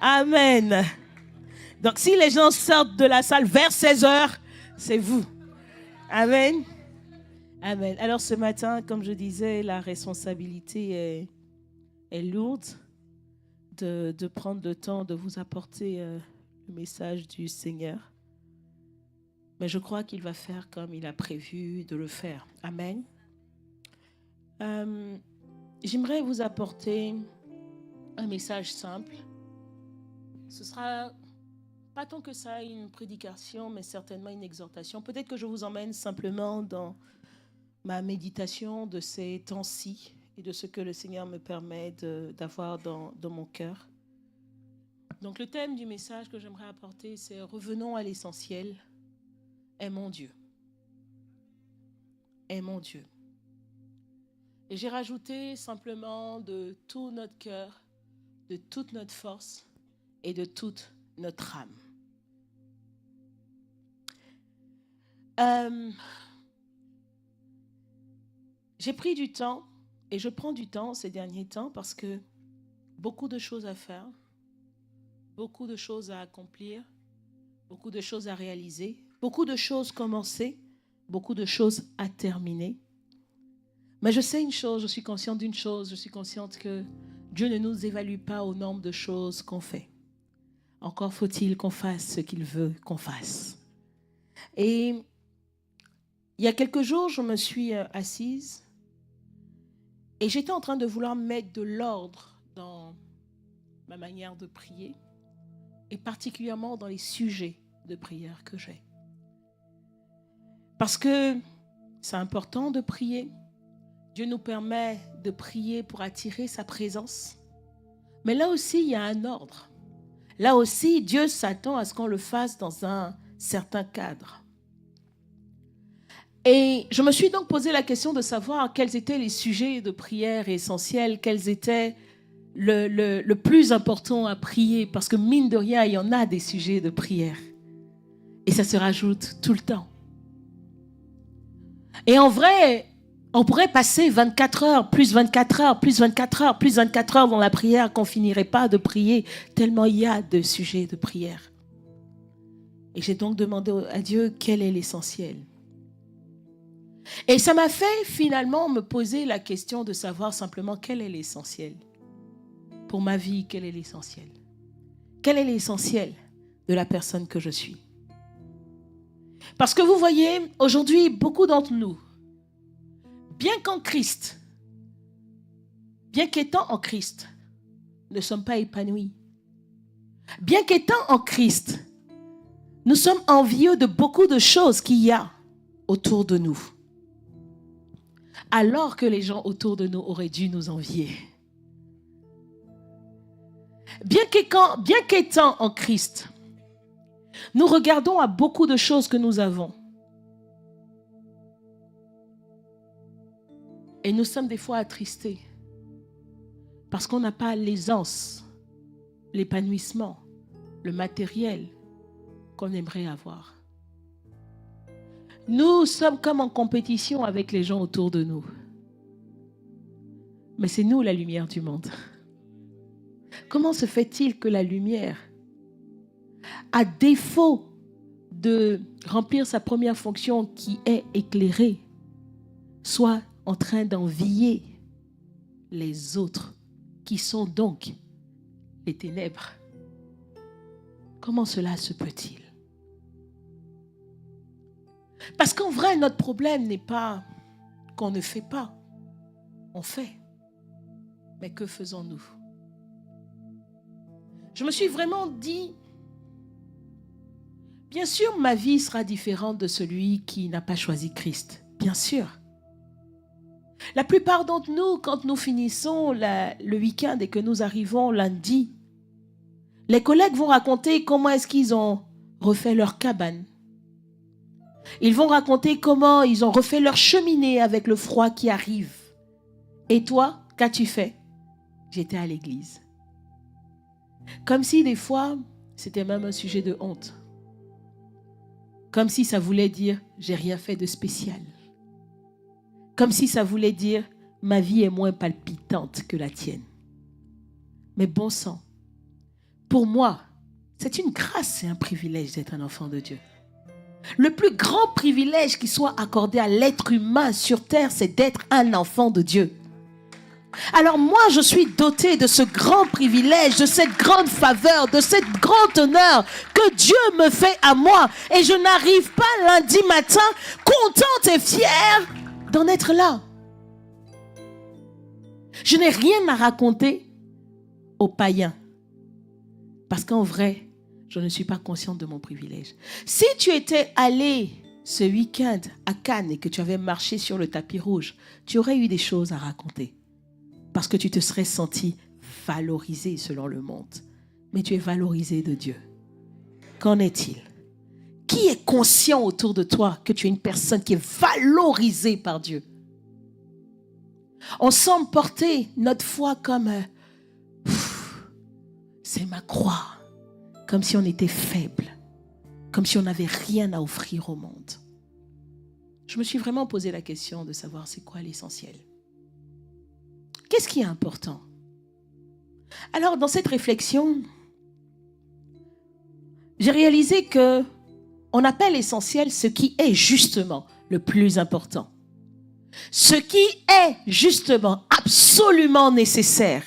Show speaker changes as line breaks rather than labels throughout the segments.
Amen. Donc, si les gens sortent de la salle vers 16h, c'est vous. Amen. Amen. Alors, ce matin, comme je disais, la responsabilité est lourde de prendre le temps de vous apporter le message du Seigneur. Mais je crois qu'il va faire comme il a prévu de le faire. Amen. J'aimerais vous apporter un message simple. Ce sera pas tant que ça une prédication, mais certainement une exhortation. Peut-être que je vous emmène simplement dans ma méditation de ces temps-ci et de ce que le Seigneur me permet d'avoir dans mon cœur. Donc le thème du message que j'aimerais apporter, c'est « Revenons à l'essentiel, aimons Dieu ». Aimons Dieu. Et j'ai rajouté simplement de tout notre cœur, de toute notre force et de toute notre âme. J'ai pris du temps et je prends du temps ces derniers temps parce que beaucoup de choses à faire, beaucoup de choses à accomplir, beaucoup de choses à réaliser, beaucoup de choses commencées, beaucoup de choses à terminer. Mais je sais une chose, je suis consciente d'une chose, je suis consciente que Dieu ne nous évalue pas au nombre de choses qu'on fait. Encore faut-il qu'on fasse ce qu'il veut qu'on fasse. Et il y a quelques jours, je me suis assise et j'étais en train de vouloir mettre de l'ordre dans ma manière de prier et particulièrement dans les sujets de prière que j'ai. Parce que c'est important de prier. Dieu nous permet de prier pour attirer sa présence. Mais là aussi, il y a un ordre. Là aussi, Dieu s'attend à ce qu'on le fasse dans un certain cadre. Et je me suis donc posé la question de savoir quels étaient les sujets de prière essentiels, quels étaient le plus important à prier, parce que mine de rien, il y en a des sujets de prière. Et ça se rajoute tout le temps. Et en vrai, on pourrait passer 24 heures, plus 24 heures, plus 24 heures, plus 24 heures dans la prière qu'on ne finirait pas de prier, tellement il y a de sujets de prière. Et j'ai donc demandé à Dieu quel est l'essentiel. Et ça m'a fait finalement me poser la question de savoir simplement quel est l'essentiel. Pour ma vie, quel est l'essentiel? Quel est l'essentiel de la personne que je suis? Parce que vous voyez, aujourd'hui, beaucoup d'entre nous, bien qu'étant en Christ, ne sommes pas épanouis. Bien qu'étant en Christ, nous sommes envieux de beaucoup de choses qu'il y a autour de nous. Alors que les gens autour de nous auraient dû nous envier. Bien qu'étant en Christ, nous regardons à beaucoup de choses que nous avons. Et nous sommes des fois attristés parce qu'on n'a pas l'aisance, l'épanouissement, le matériel qu'on aimerait avoir. Nous sommes comme en compétition avec les gens autour de nous. Mais c'est nous la lumière du monde. Comment se fait-il que la lumière, à défaut de remplir sa première fonction qui est éclairer, soit en train d'envier les autres qui sont donc les ténèbres? Comment cela se peut-il? Parce qu'en vrai, notre problème n'est pas qu'on ne fait pas. On fait. Mais que faisons-nous? Je me suis vraiment dit, bien sûr, ma vie sera différente de celui qui n'a pas choisi Christ. Bien sûr. La plupart d'entre nous, quand nous finissons le week-end et que nous arrivons lundi, les collègues vont raconter comment est-ce qu'ils ont refait leur cabane. Ils vont raconter comment ils ont refait leur cheminée avec le froid qui arrive. Et toi, qu'as-tu fait? J'étais à l'église. Comme si des fois, c'était même un sujet de honte. Comme si ça voulait dire, j'ai rien fait de spécial. Comme si ça voulait dire, ma vie est moins palpitante que la tienne. Mais bon sang, pour moi, c'est une grâce et un privilège d'être un enfant de Dieu. Le plus grand privilège qui soit accordé à l'être humain sur terre, c'est d'être un enfant de Dieu. Alors moi, je suis dotée de ce grand privilège, de cette grande faveur, de cet grand honneur que Dieu me fait à moi. Et je n'arrive pas lundi matin, contente et fière d'en être là. Je n'ai rien à raconter aux païens. Parce qu'en vrai, je ne suis pas consciente de mon privilège. Si tu étais allé ce week-end à Cannes et que tu avais marché sur le tapis rouge, tu aurais eu des choses à raconter. Parce que tu te serais senti valorisé selon le monde. Mais tu es valorisé de Dieu. Qu'en est-il? Qui est conscient autour de toi que tu es une personne qui est valorisée par Dieu? On semble porter notre foi comme c'est ma croix. Comme si on était faible. Comme si on n'avait rien à offrir au monde. Je me suis vraiment posé la question de savoir c'est quoi l'essentiel. Qu'est-ce qui est important? Alors, dans cette réflexion, j'ai réalisé que on appelle essentiel ce qui est justement le plus important. Ce qui est justement absolument nécessaire.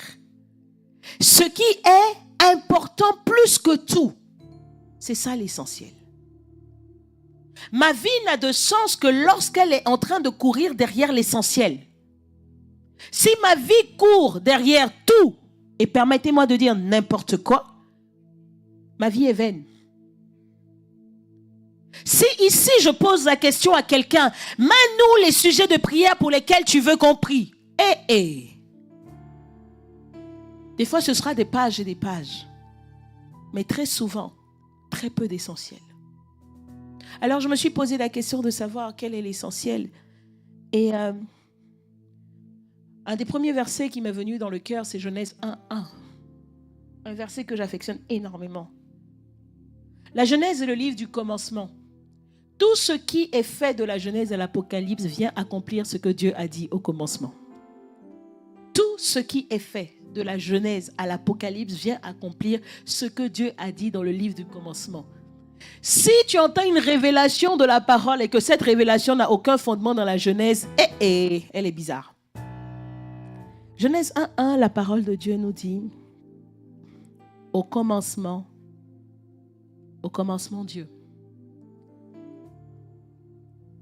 Ce qui est important plus que tout. C'est ça l'essentiel. Ma vie n'a de sens que lorsqu'elle est en train de courir derrière l'essentiel. Si ma vie court derrière tout, et permettez-moi de dire n'importe quoi, ma vie est vaine. Si ici je pose la question à quelqu'un, mets-nous les sujets de prière pour lesquels tu veux qu'on prie. Des fois ce sera des pages et des pages. Mais très souvent, très peu d'essentiel. Alors je me suis posé la question de savoir quel est l'essentiel. Et un des premiers versets qui m'est venu dans le cœur, c'est Genèse 1:1. Un verset que j'affectionne énormément. La Genèse est le livre du commencement. Tout ce qui est fait de la Genèse à l'Apocalypse vient accomplir ce que Dieu a dit au commencement. Tout ce qui est fait de la Genèse à l'Apocalypse vient accomplir ce que Dieu a dit dans le livre du commencement. Si tu entends une révélation de la parole et que cette révélation n'a aucun fondement dans la Genèse, elle est bizarre. Genèse 1:1, la parole de Dieu nous dit, au commencement Dieu.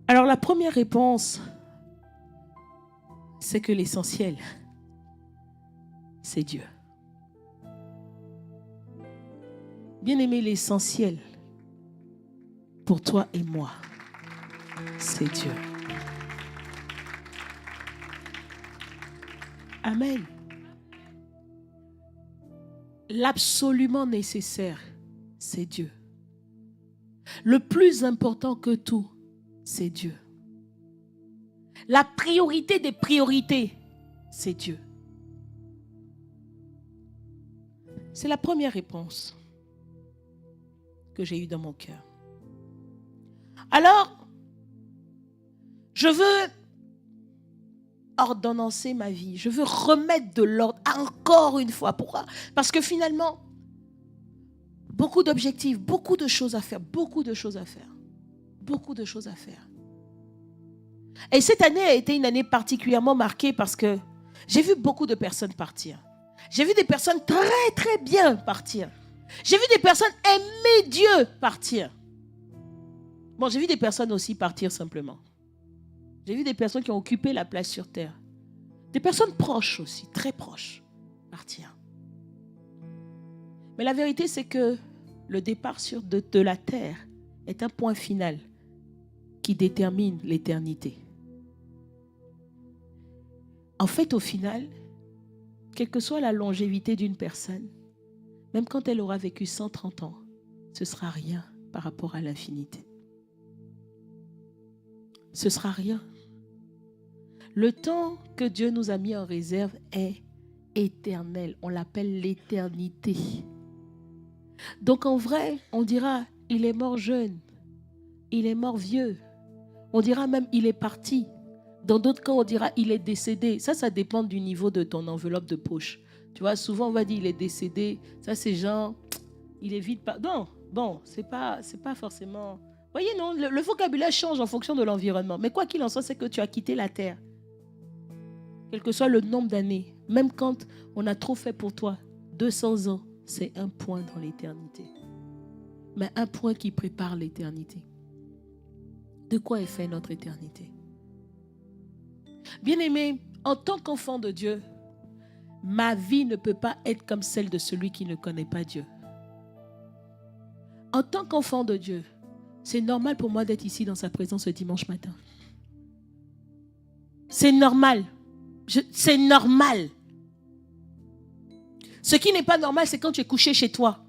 Alors la première réponse, c'est que l'essentiel, c'est Dieu. Bien-aimé, l'essentiel pour toi et moi, c'est Dieu. Amen. L'absolument nécessaire, c'est Dieu. Le plus important que tout, c'est Dieu. La priorité des priorités, c'est Dieu. C'est la première réponse que j'ai eue dans mon cœur. Alors, je veux ordonnancer ma vie. Je veux remettre de l'ordre encore une fois. Pourquoi? Parce que finalement, beaucoup d'objectifs, beaucoup de choses à faire. Et cette année a été une année particulièrement marquée parce que j'ai vu beaucoup de personnes partir. J'ai vu des personnes très très bien partir. J'ai vu des personnes aimer Dieu partir. Bon, j'ai vu des personnes aussi partir simplement. J'ai vu des personnes qui ont occupé la place sur terre. Des personnes proches aussi, très proches, partir. Mais la vérité, c'est que le départ de la terre est un point final qui détermine l'éternité. En fait, au final, quelle que soit la longévité d'une personne, même quand elle aura vécu 130 ans, ce sera rien par rapport à l'infinité. Ce sera rien. Le temps que Dieu nous a mis en réserve est éternel. On l'appelle l'éternité. Donc en vrai, on dira, il est mort jeune, il est mort vieux. On dira même, il est parti. Dans d'autres cas, on dira, il est décédé. Ça dépend du niveau de ton enveloppe de poche. Tu vois, souvent on va dire, il est décédé. Ça, c'est genre, il est vide. Non, bon, c'est pas forcément... Voyez, non, le vocabulaire change en fonction de l'environnement. Mais quoi qu'il en soit, c'est que tu as quitté la terre. Quel que soit le nombre d'années, même quand on a trop fait pour toi, 200 ans, c'est un point dans l'éternité. Mais un point qui prépare l'éternité. De quoi est fait notre éternité? Bien-aimé, en tant qu'enfant de Dieu, ma vie ne peut pas être comme celle de celui qui ne connaît pas Dieu. En tant qu'enfant de Dieu, c'est normal pour moi d'être ici dans sa présence ce dimanche matin. C'est normal. C'est normal. Ce qui n'est pas normal, c'est quand tu es couché chez toi.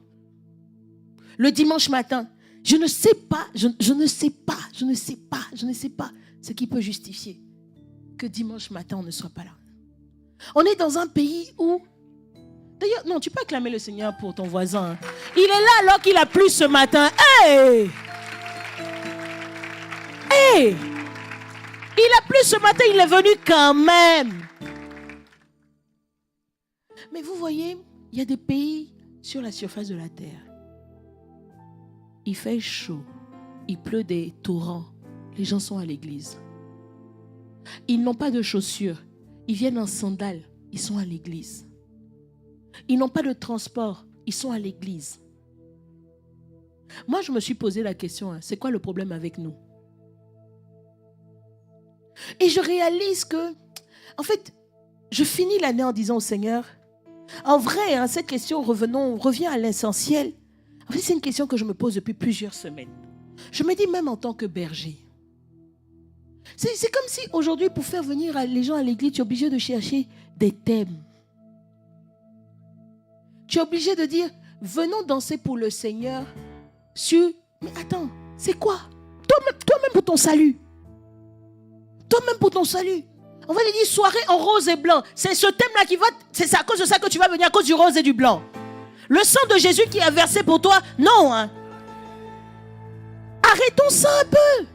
Le dimanche matin. Je ne sais pas ce qui peut justifier que dimanche matin, on ne soit pas là. On est dans un pays où... D'ailleurs, non, tu peux acclamer le Seigneur pour ton voisin. Hein. Il est là alors qu'il a plu ce matin. Hey! Hey! Il a plu ce matin, il est venu quand même. Mais vous voyez, il y a des pays sur la surface de la terre. Il fait chaud, il pleut des torrents. Les gens sont à l'église. Ils n'ont pas de chaussures. Ils viennent en sandales. Ils sont à l'église. Ils n'ont pas de transport. Ils sont à l'église. Moi, je me suis posé la question, hein, c'est quoi le problème avec nous? Et je réalise que, en fait, je finis l'année en disant au Seigneur, en vrai, hein, cette question, revient à l'essentiel. En fait, c'est une question que je me pose depuis plusieurs semaines. Je me dis même en tant que berger. C'est comme si aujourd'hui, pour faire venir les gens à l'église, tu es obligé de chercher des thèmes. Tu es obligé de dire, venons danser pour le Seigneur sur... Mais attends, c'est quoi? Toi-même pour ton salut. Toi-même pour ton salut. On va te dire soirée en rose et blanc. C'est ce thème-là qui va... C'est à cause de ça que tu vas venir, à cause du rose et du blanc. Le sang de Jésus qui est versé pour toi, non. Hein. Arrêtons ça un peu.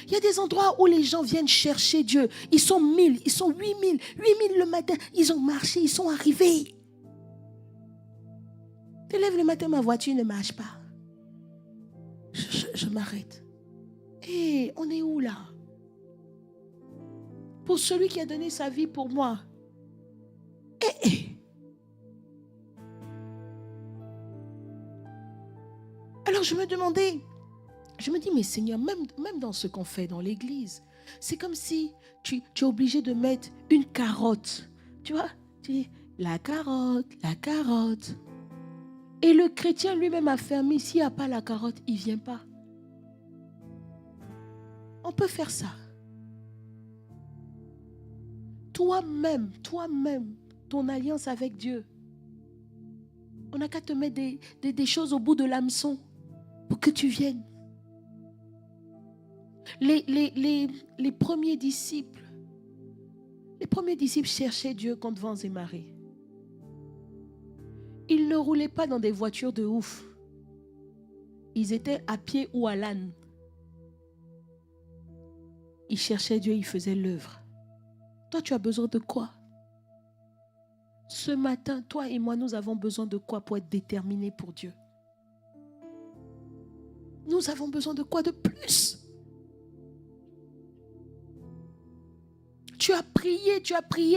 Il y a des endroits où les gens viennent chercher Dieu. Ils sont 1000, ils sont 8000 le matin. Ils ont marché, ils sont arrivés. Tu te lèves le matin, ma voiture ne marche pas. Je m'arrête. Hé, on est où là? Pour celui qui a donné sa vie pour moi. Alors je me demandais, je me dis, mais Seigneur, même dans ce qu'on fait dans l'église, c'est comme si tu es obligé de mettre une carotte. Tu vois, tu dis, la carotte. Et le chrétien lui-même a fermé, s'il n'y a pas la carotte, il ne vient pas. On peut faire ça. Toi-même, ton alliance avec Dieu. On n'a qu'à te mettre des choses au bout de l'hameçon pour que tu viennes. Les premiers disciples cherchaient Dieu contre vents et marées. Ils ne roulaient pas dans des voitures de ouf. Ils étaient à pied ou à l'âne. Ils cherchaient Dieu, ils faisaient l'œuvre. Toi, tu as besoin de quoi? Ce matin, toi et moi, nous avons besoin de quoi pour être déterminés pour Dieu? Nous avons besoin de quoi de plus? Tu as prié,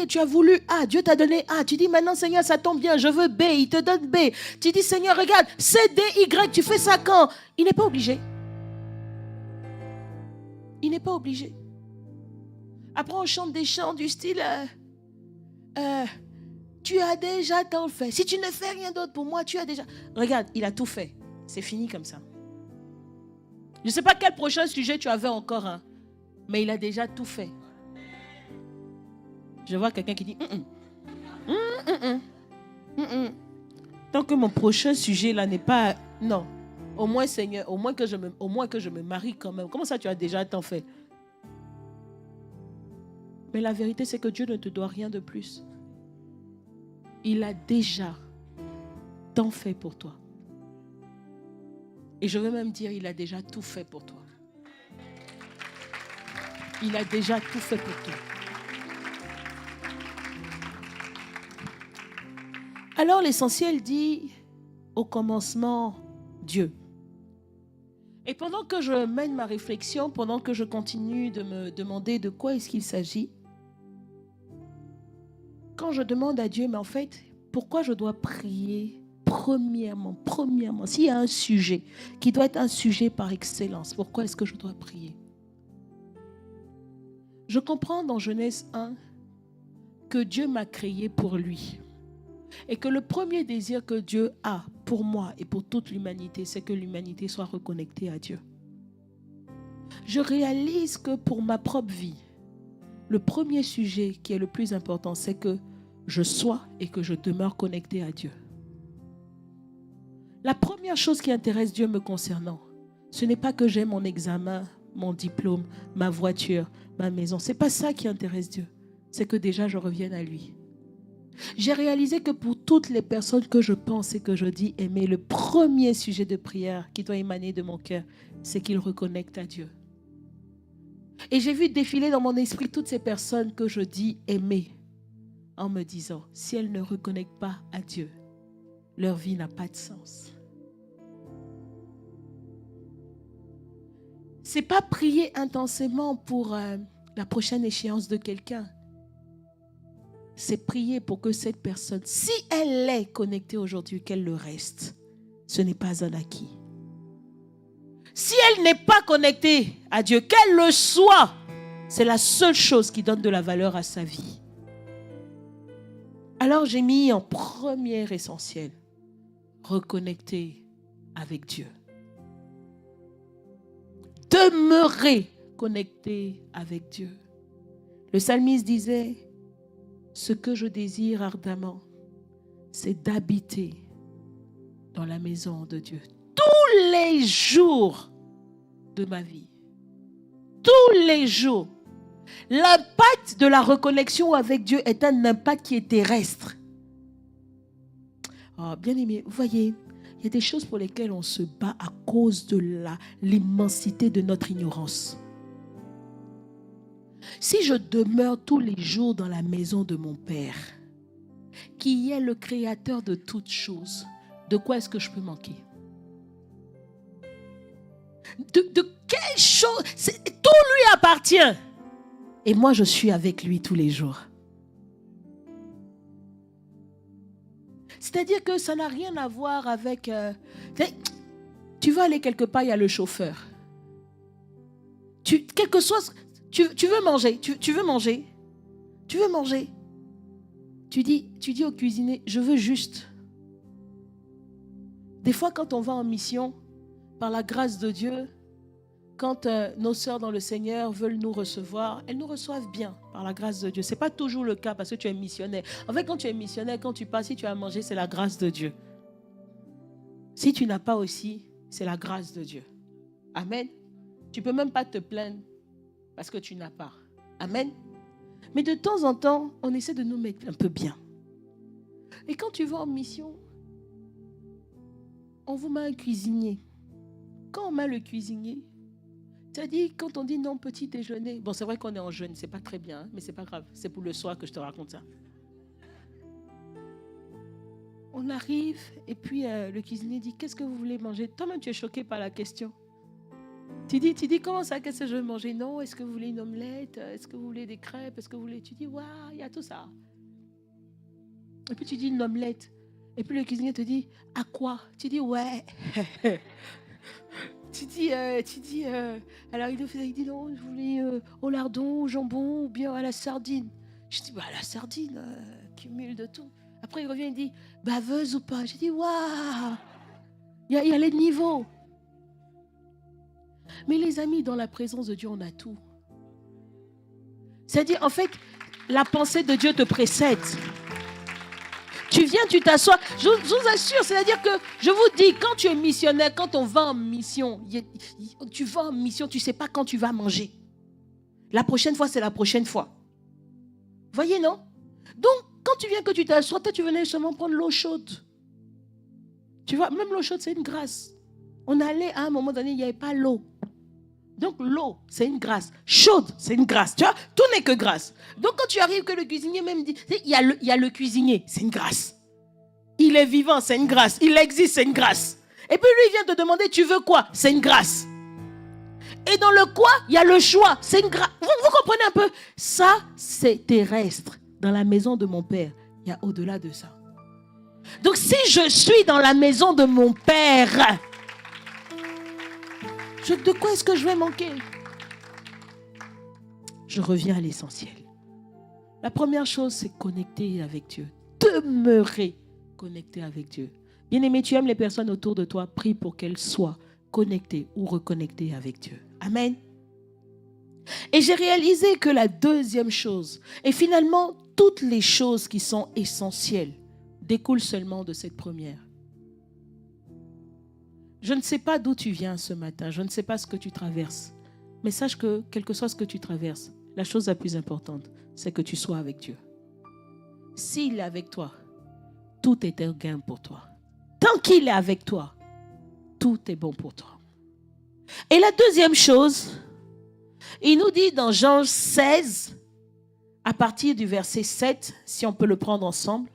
tu as voulu A, Dieu t'a donné A. Tu dis maintenant, Seigneur, ça tombe bien, je veux B, il te donne B. Tu dis, Seigneur, regarde, C, D, Y, tu fais ça quand? Il n'est pas obligé. Il n'est pas obligé. Après, on chante des chants du style tu as déjà tant fait. Si tu ne fais rien d'autre pour moi, tu as déjà... Regarde, il a tout fait. C'est fini comme ça. Je ne sais pas quel prochain sujet tu avais encore, hein, mais il a déjà tout fait. Je vois quelqu'un qui dit tant que mon prochain sujet là n'est pas... Non. Au moins, Seigneur, au moins que je me marie quand même. Comment ça, tu as déjà tant fait? Mais la vérité, c'est que Dieu ne te doit rien de plus. Il a déjà tant fait pour toi. Et je veux même dire, il a déjà tout fait pour toi. Il a déjà tout fait pour toi. Alors l'essentiel dit, au commencement, Dieu. Et pendant que je mène ma réflexion, pendant que je continue de me demander de quoi est-ce qu'il s'agit, quand je demande à Dieu, mais en fait, pourquoi je dois prier premièrement, s'il y a un sujet qui doit être un sujet par excellence, pourquoi est-ce que je dois prier? Je comprends dans Genèse 1 que Dieu m'a créé pour lui. Et que le premier désir que Dieu a pour moi et pour toute l'humanité, c'est que l'humanité soit reconnectée à Dieu. Je réalise que pour ma propre vie, le premier sujet qui est le plus important, c'est que je sois et que je demeure connecté à Dieu. La première chose qui intéresse Dieu me concernant, ce n'est pas que j'ai mon examen, mon diplôme, ma voiture, ma maison. Ce n'est pas ça qui intéresse Dieu. C'est que déjà je revienne à lui. J'ai réalisé que pour toutes les personnes que je pense et que je dis aimer, le premier sujet de prière qui doit émaner de mon cœur, c'est qu'ils reconnectent à Dieu. Et j'ai vu défiler dans mon esprit toutes ces personnes que je dis aimer en me disant, si elles ne reconnectent pas à Dieu, leur vie n'a pas de sens. Ce n'est pas prier intensément pour la prochaine échéance de quelqu'un. C'est prier pour que cette personne, si elle est connectée aujourd'hui, qu'elle le reste. Ce n'est pas un acquis. Si elle n'est pas connectée à Dieu, qu'elle le soit, c'est la seule chose qui donne de la valeur à sa vie. Alors j'ai mis en premier essentiel, reconnecter avec Dieu. Demeurer connecté avec Dieu. Le psalmiste disait, ce que je désire ardemment, c'est d'habiter dans la maison de Dieu tous les jours de ma vie. Tous les jours. L'impact de la reconnexion avec Dieu est un impact qui est terrestre. Oh, bien aimé, vous voyez, il y a des choses pour lesquelles on se bat à cause de l'immensité de notre ignorance. Si je demeure tous les jours dans la maison de mon Père, qui est le créateur de toutes choses, de quoi est-ce que je peux manquer? De quelle chose? Tout lui appartient. Et moi, je suis avec lui tous les jours. C'est-à-dire que ça n'a rien à voir avec... tu vas aller quelque part, il y a le chauffeur. Quel que soit... Tu veux manger, tu veux manger, tu veux manger. Tu dis au cuisinier, je veux juste. Des fois, quand on va en mission, par la grâce de Dieu, quand nos sœurs dans le Seigneur veulent nous recevoir, elles nous reçoivent bien, par la grâce de Dieu. Ce n'est pas toujours le cas parce que tu es missionnaire. En fait, quand tu es missionnaire, quand tu passes, si tu as mangé, c'est la grâce de Dieu. Si tu n'as pas aussi, c'est la grâce de Dieu. Amen. Tu ne peux même pas te plaindre parce que tu n'as pas. Amen. Mais de temps en temps, on essaie de nous mettre un peu bien. Et quand tu vas en mission, on vous met un cuisinier. Quand on met le cuisinier, c'est-à-dire quand on dit non petit déjeuner, bon c'est vrai qu'on est en jeûne, c'est pas très bien, mais c'est pas grave, c'est pour le soir que je te raconte ça. On arrive et puis le cuisinier dit qu'est-ce que vous voulez manger? Toi-même tu es choqué par la question. Tu dis comment ça, qu'est-ce que je veux manger? Non, est-ce que vous voulez une omelette? Est-ce que vous voulez des crêpes? Est-ce que vous voulez... Tu dis waouh, il y a tout ça. Et puis tu dis une omelette. Et puis le cuisinier te dit à quoi? Tu dis ouais. Tu dis alors il dit non, je voulais au lardon, au jambon ou bien à la sardine. Je dis à la sardine, cumul de tout. Après il revient et dit baveuse ou pas? Je dis waouh, il y a les niveaux. Mais les amis, dans la présence de Dieu, on a tout. C'est-à-dire, en fait, la pensée de Dieu te précède. Tu viens, tu t'assois. Je vous assure, c'est-à-dire que je vous dis, quand tu es missionnaire, quand on va en mission, tu vas en mission, tu ne sais pas quand tu vas manger. La prochaine fois, c'est la prochaine fois. Voyez, non? Donc, quand tu viens, que tu t'assois, toi, tu venais seulement prendre l'eau chaude. Tu vois, même l'eau chaude, c'est une grâce. On allait à un moment donné, il n'y avait pas l'eau. Donc l'eau, c'est une grâce. Chaude, c'est une grâce. Tu vois, tout n'est que grâce. Donc quand tu arrives, que le cuisinier même dit, il y a le cuisinier, c'est une grâce. Il est vivant, c'est une grâce. Il existe, c'est une grâce. Et puis lui, il vient te demander, tu veux quoi? C'est une grâce. Et dans le quoi, il y a le choix. C'est une grâce. Vous comprenez un peu? Ça, c'est terrestre. Dans la maison de mon Père, il y a au-delà de ça. Donc si je suis dans la maison de mon Père, de quoi est-ce que je vais manquer? Je reviens à l'essentiel. La première chose, c'est connecter avec Dieu. Demeurer connecté avec Dieu. Bien-aimé, tu aimes les personnes autour de toi, prie pour qu'elles soient connectées ou reconnectées avec Dieu. Amen. Et j'ai réalisé que la deuxième chose, et finalement, toutes les choses qui sont essentielles, découlent seulement de cette première. Je ne sais pas d'où tu viens ce matin, je ne sais pas ce que tu traverses, mais sache que, quel que soit ce que tu traverses, la chose la plus importante, c'est que tu sois avec Dieu. S'il est avec toi, tout est un gain pour toi. Tant qu'il est avec toi, tout est bon pour toi. Et la deuxième chose, il nous dit dans Jean 16, à partir du verset 7, si on peut le prendre ensemble.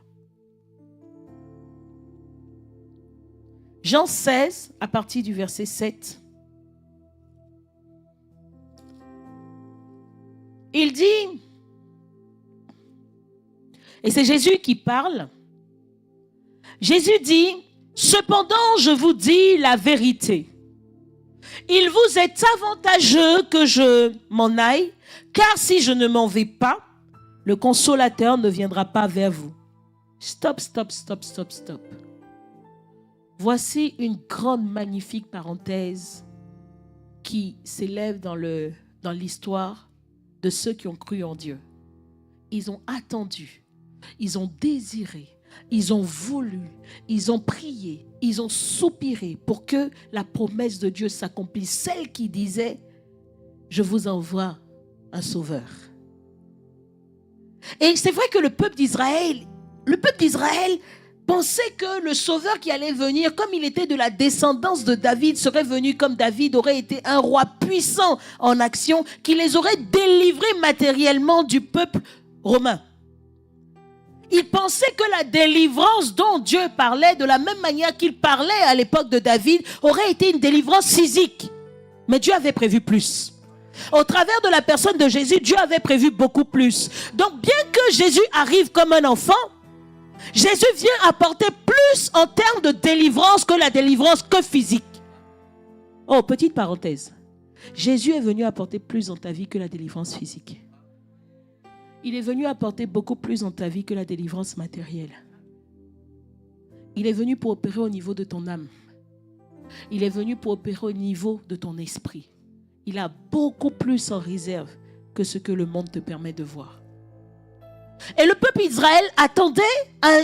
Jean 16, à partir du verset 7. Il dit, et c'est Jésus qui parle, Jésus dit, cependant je vous dis la vérité. Il vous est avantageux que je m'en aille, car si je ne m'en vais pas, le consolateur ne viendra pas vers vous. Stop. Voici une grande, magnifique parenthèse qui s'élève dans l'histoire de ceux qui ont cru en Dieu. Ils ont attendu, ils ont désiré, ils ont voulu, ils ont prié, ils ont soupiré pour que la promesse de Dieu s'accomplisse. Celle qui disait, je vous envoie un sauveur. Et c'est vrai que le peuple d'Israël pensait que le sauveur qui allait venir, comme il était de la descendance de David, serait venu comme David, aurait été un roi puissant en action, qui les aurait délivrés matériellement du peuple romain. Il pensait que la délivrance dont Dieu parlait, de la même manière qu'il parlait à l'époque de David, aurait été une délivrance physique. Mais Dieu avait prévu plus. Au travers de la personne de Jésus, Dieu avait prévu beaucoup plus. Donc, bien que Jésus arrive comme un enfant, Jésus vient apporter plus en termes de délivrance que la délivrance que physique. Oh, petite parenthèse. Jésus est venu apporter plus dans ta vie que la délivrance physique. Il est venu apporter beaucoup plus dans ta vie que la délivrance matérielle. Il est venu pour opérer au niveau de ton âme. Il est venu pour opérer au niveau de ton esprit. Il a beaucoup plus en réserve que ce que le monde te permet de voir. Et le peuple d'Israël attendait un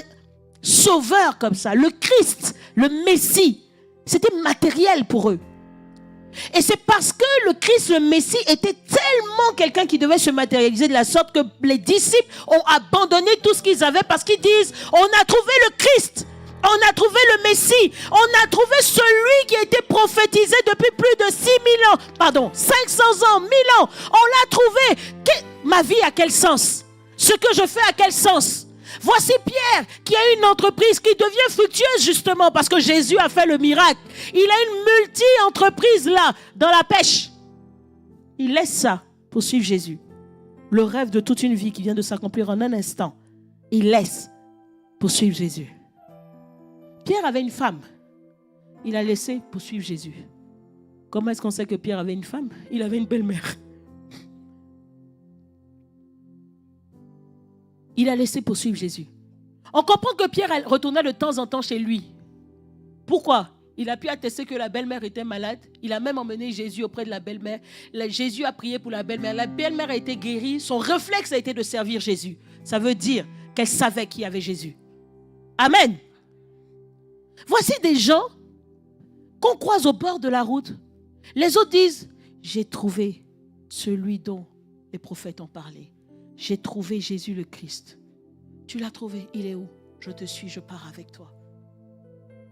sauveur comme ça, le Christ, le Messie. C'était matériel pour eux. Et c'est parce que le Christ, le Messie, était tellement quelqu'un qui devait se matérialiser de la sorte que les disciples ont abandonné tout ce qu'ils avaient parce qu'ils disent, on a trouvé le Christ, on a trouvé le Messie, on a trouvé celui qui a été prophétisé depuis plus de 500 ans, 1000 ans. On l'a trouvé. Ma vie a quel sens? Ce que je fais a quel sens? Voici Pierre qui a une entreprise qui devient fructueuse justement parce que Jésus a fait le miracle. Il a une multi-entreprise là, dans la pêche. Il laisse ça pour suivre Jésus. Le rêve de toute une vie qui vient de s'accomplir en un instant. Il laisse pour suivre Jésus. Pierre avait une femme. Il a laissé pour suivre Jésus. Comment est-ce qu'on sait que Pierre avait une femme? Il avait une belle-mère. Il a laissé poursuivre Jésus. On comprend que Pierre retournait de temps en temps chez lui. Pourquoi? Il a pu attester que la belle-mère était malade. Il a même emmené Jésus auprès de la belle-mère. Jésus a prié pour la belle-mère. La belle-mère a été guérie. Son réflexe a été de servir Jésus. Ça veut dire qu'elle savait qu'il y avait Jésus. Amen. Voici des gens qu'on croise au bord de la route. Les autres disent, j'ai trouvé celui dont les prophètes ont parlé. J'ai trouvé Jésus le Christ. Tu l'as trouvé, il est où? Je te suis, je pars avec toi.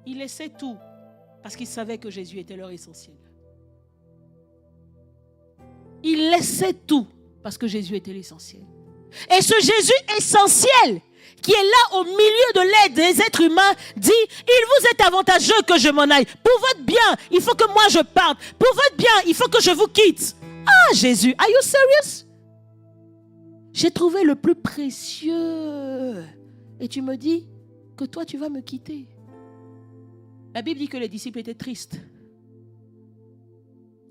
Il laissait tout parce qu'il savait que Jésus était leur essentiel. Il laissait tout parce que Jésus était l'essentiel. Et ce Jésus essentiel qui est là au milieu de l'aide des êtres humains, dit, il vous est avantageux que je m'en aille. Pour votre bien, il faut que moi je parte. Pour votre bien, il faut que je vous quitte. Ah, Jésus, are you serious? J'ai trouvé le plus précieux. Et tu me dis que toi, tu vas me quitter. La Bible dit que les disciples étaient tristes.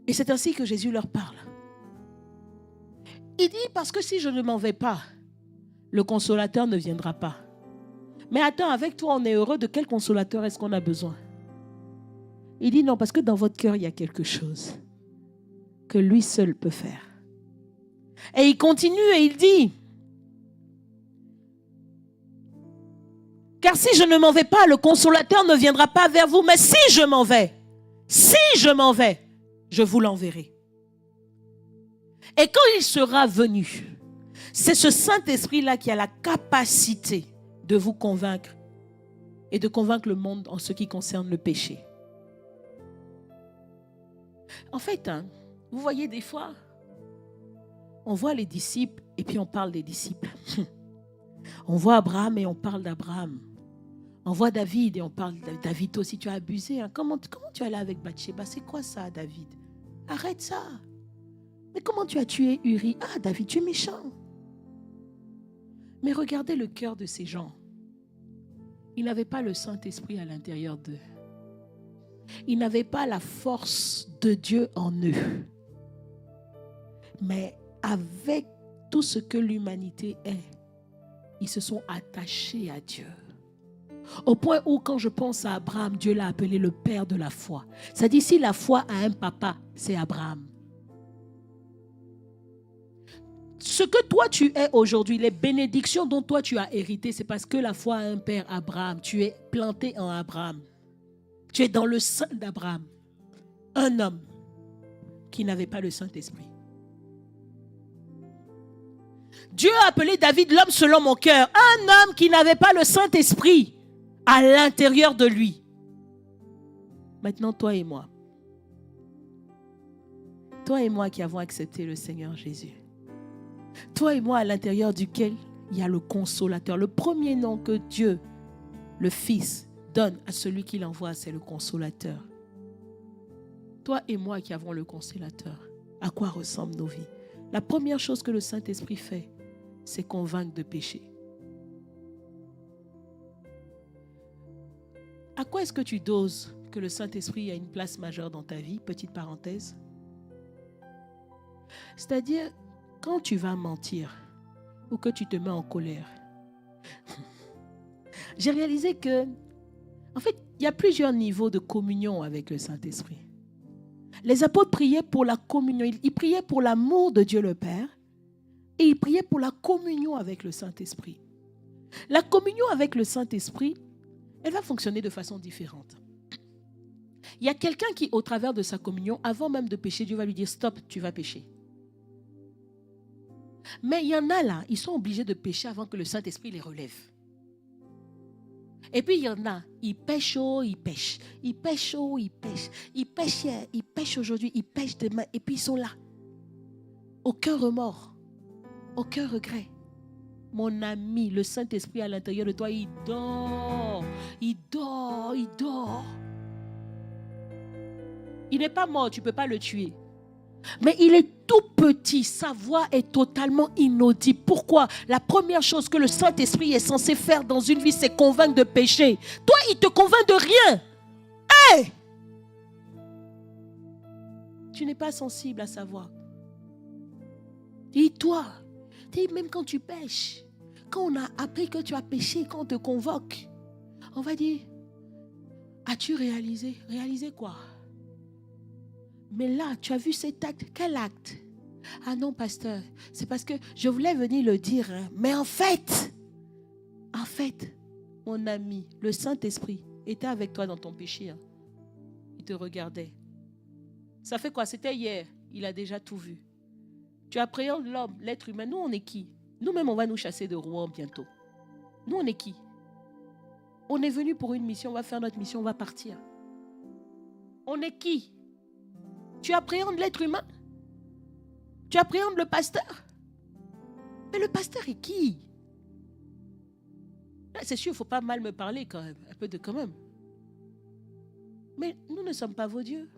Et c'est ainsi que Jésus leur parle. Il dit, parce que si je ne m'en vais pas, le consolateur ne viendra pas. Mais attends, avec toi, on est heureux. De quel consolateur est-ce qu'on a besoin? Il dit non, parce que dans votre cœur, il y a quelque chose que lui seul peut faire. Et il continue et il dit, car si je ne m'en vais pas, le consolateur ne viendra pas vers vous. Mais si je m'en vais, je vous l'enverrai. Et quand il sera venu, c'est ce Saint-Esprit-là qui a la capacité de vous convaincre et de convaincre le monde en ce qui concerne le péché. En fait, vous voyez des fois, on voit les disciples et puis on parle des disciples. On voit Abraham et on parle d'Abraham. On voit David et on parle de David aussi. Tu as abusé. Comment tu es allé avec Bathsheba? C'est quoi ça, David? Arrête ça. Mais comment tu as tué Uri? Ah, David, tu es méchant. Mais regardez le cœur de ces gens. Ils n'avaient pas le Saint-Esprit à l'intérieur d'eux. Ils n'avaient pas la force de Dieu en eux. Mais avec tout ce que l'humanité est, ils se sont attachés à Dieu. Au point où, quand je pense à Abraham, Dieu l'a appelé le père de la foi. Ça dit, si la foi a un papa, c'est Abraham. Ce que toi tu es aujourd'hui, les bénédictions dont toi tu as hérité, c'est parce que la foi a un père, Abraham. Tu es planté en Abraham. Tu es dans le sein d'Abraham. Un homme qui n'avait pas le Saint-Esprit. Dieu a appelé David l'homme selon mon cœur. Un homme qui n'avait pas le Saint-Esprit à l'intérieur de lui. Maintenant, toi et moi. Toi et moi qui avons accepté le Seigneur Jésus. Toi et moi à l'intérieur duquel il y a le consolateur. Le premier nom que Dieu, le Fils, donne à celui qui l'envoie, c'est le consolateur. Toi et moi qui avons le consolateur, à quoi ressemblent nos vies? La première chose que le Saint-Esprit fait, c'est convaincre de péché. À quoi est-ce que tu doses que le Saint-Esprit a une place majeure dans ta vie? Petite parenthèse. C'est-à-dire, quand tu vas mentir ou que tu te mets en colère, j'ai réalisé que, en fait, il y a plusieurs niveaux de communion avec le Saint-Esprit. Les apôtres priaient pour la communion. Ils priaient pour l'amour de Dieu le Père et ils priaient pour la communion avec le Saint-Esprit. La communion avec le Saint-Esprit, elle va fonctionner de façon différente. Il y a quelqu'un qui, au travers de sa communion, avant même de pécher, Dieu va lui dire « Stop, tu vas pécher ». Mais il y en a là, ils sont obligés de pécher avant que le Saint-Esprit les relève. Et puis il y en a, ils pêchent haut, ils pêchent. Ils pêchent haut, ils pêchent. Ils pêchent hier, ils pêchent aujourd'hui, ils pêchent demain. Et puis ils sont là. Aucun remords, aucun regret. Mon ami, le Saint-Esprit à l'intérieur de toi, il dort. Il dort, il dort. Il n'est pas mort, tu ne peux pas le tuer. Mais il est tout petit, sa voix est totalement inaudible. Pourquoi? La première chose que le Saint-Esprit est censé faire dans une vie, c'est convaincre de péché. Toi, il te convainc de rien. Hey! Tu n'es pas sensible à sa voix. Dis-toi, même quand tu pêches, quand on a appris que tu as péché, quand on te convoque, on va dire, as-tu réalisé? Réalisé quoi? Mais là, tu as vu cet acte. Quel acte? Ah non, pasteur, c'est parce que je voulais venir le dire. Hein. Mais en fait, mon ami, le Saint-Esprit était avec toi dans ton péché. Hein. Il te regardait. Ça fait quoi? C'était hier. Il a déjà tout vu. Tu appréhendes l'homme, l'être humain. Nous, on est qui? Nous-mêmes, on va nous chasser de Rouen bientôt. Nous, on est qui? On est venu pour une mission. On va faire notre mission. On va partir. On est qui? Tu appréhendes l'être humain? Tu appréhendes le pasteur? Mais le pasteur est qui? Là, c'est sûr, il ne faut pas mal me parler quand même. Un peu de quand même. Mais nous ne sommes pas vos dieux.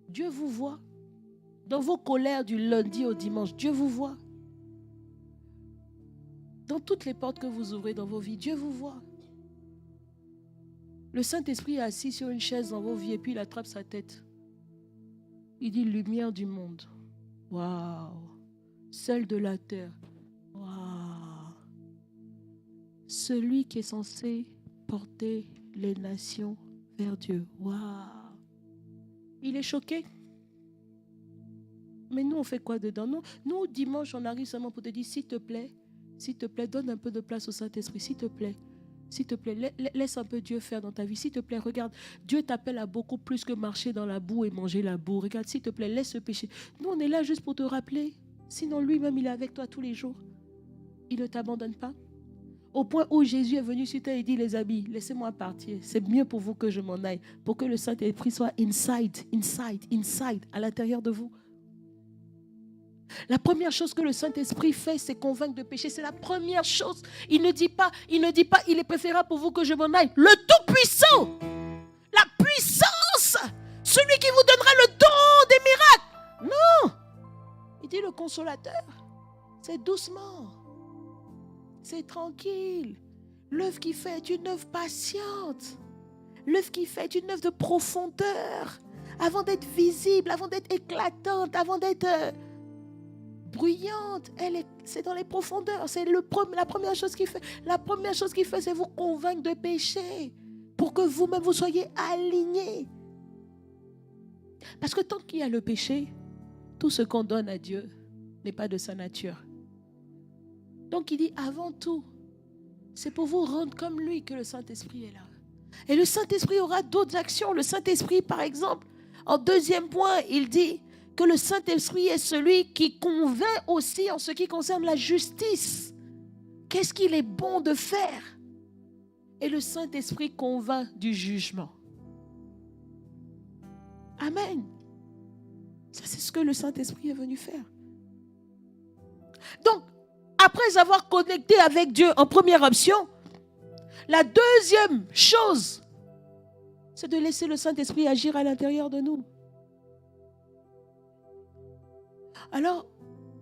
Dieu vous voit. Dans vos colères du lundi au dimanche, Dieu vous voit. Dans toutes les portes que vous ouvrez dans vos vies, Dieu vous voit. Le Saint-Esprit est assis sur une chaise dans vos vies et puis il attrape sa tête. Il dit lumière du monde. Waouh! Seul de la terre. Waouh! Celui qui est censé porter les nations vers Dieu. Waouh! Il est choqué. Mais nous, on fait quoi dedans? Nous, dimanche, on arrive seulement pour te dire, s'il te plaît, donne un peu de place au Saint-Esprit, s'il te plaît, laisse un peu Dieu faire dans ta vie, s'il te plaît, regarde, Dieu t'appelle à beaucoup plus que marcher dans la boue et manger la boue, regarde, s'il te plaît, laisse le péché. Nous, on est là juste pour te rappeler, sinon lui-même, il est avec toi tous les jours. Il ne t'abandonne pas. Au point où Jésus est venu sur terre et dit, les amis, laissez-moi partir, c'est mieux pour vous que je m'en aille, pour que le Saint-Esprit soit inside, à l'intérieur de vous. La première chose que le Saint-Esprit fait, c'est convaincre de péché. C'est la première chose. Il ne dit pas, il est préférable pour vous que je m'en aille. Le Tout-Puissant, la puissance, celui qui vous donnera le don des miracles. Non, il dit le Consolateur. C'est doucement, c'est tranquille. L'œuvre qu'il fait est une œuvre patiente. L'œuvre qu'il fait est une œuvre de profondeur. Avant d'être visible, avant d'être éclatante, avant d'être bruyante, c'est dans les profondeurs. C'est la première chose qu'il fait. La première chose qu'il fait, c'est vous convaincre de péché pour que vous-même vous soyez alignés. Parce que tant qu'il y a le péché, tout ce qu'on donne à Dieu n'est pas de sa nature. Donc il dit avant tout, c'est pour vous rendre comme lui que le Saint-Esprit est là. Et le Saint-Esprit aura d'autres actions. Le Saint-Esprit, par exemple, en deuxième point, il dit que le Saint-Esprit est celui qui convainc aussi en ce qui concerne la justice. Qu'est-ce qu'il est bon de faire? Et le Saint-Esprit convainc du jugement. Amen. Ça, c'est ce que le Saint-Esprit est venu faire. Donc, après avoir connecté avec Dieu en première option, la deuxième chose, c'est de laisser le Saint-Esprit agir à l'intérieur de nous. Alors,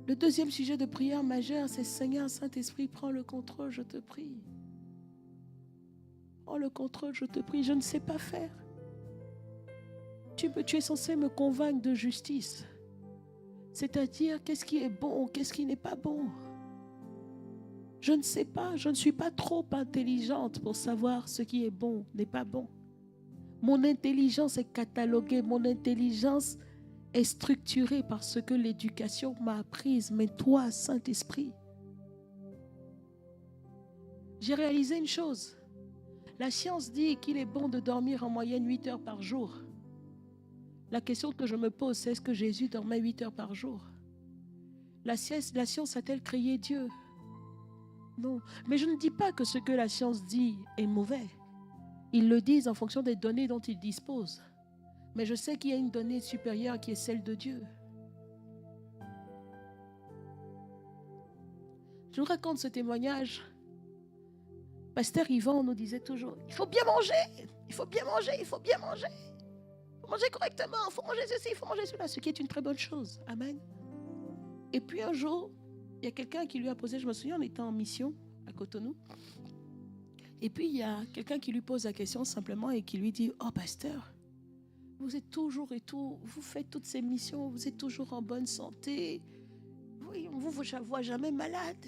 le deuxième sujet de prière majeure, c'est Seigneur, Saint-Esprit, prends le contrôle, je te prie. Prends le contrôle, je te prie, je ne sais pas faire. Tu es censé me convaincre de justice. C'est-à-dire, qu'est-ce qui est bon, qu'est-ce qui n'est pas bon. Je ne sais pas, je ne suis pas trop intelligente pour savoir ce qui est bon, n'est pas bon. Mon intelligence est cataloguée, mon intelligence est structurée par ce que l'éducation m'a apprise. Mais toi, Saint-Esprit, j'ai réalisé une chose. La science dit qu'il est bon de dormir en moyenne 8 heures par jour. La question que je me pose, c'est est-ce que Jésus dormait 8 heures par jour? La science a-t-elle créé Dieu? Non. Mais je ne dis pas que ce que la science dit est mauvais. Ils le disent en fonction des données dont ils disposent. Mais je sais qu'il y a une donnée supérieure qui est celle de Dieu. Je vous raconte ce témoignage. Pasteur Yvan nous disait toujours, il faut bien manger, il faut bien manger, il faut bien manger. Il faut manger correctement, il faut manger ceci, il faut manger cela, ce qui est une très bonne chose. Amen. Et puis un jour, il y a quelqu'un qui lui a posé, je me souviens, on était en mission à Cotonou. Et puis il y a quelqu'un qui lui pose la question simplement et qui lui dit, oh pasteur, vous êtes toujours et tout, vous faites toutes ces missions, vous êtes toujours en bonne santé. Oui, on ne vous voit jamais malade.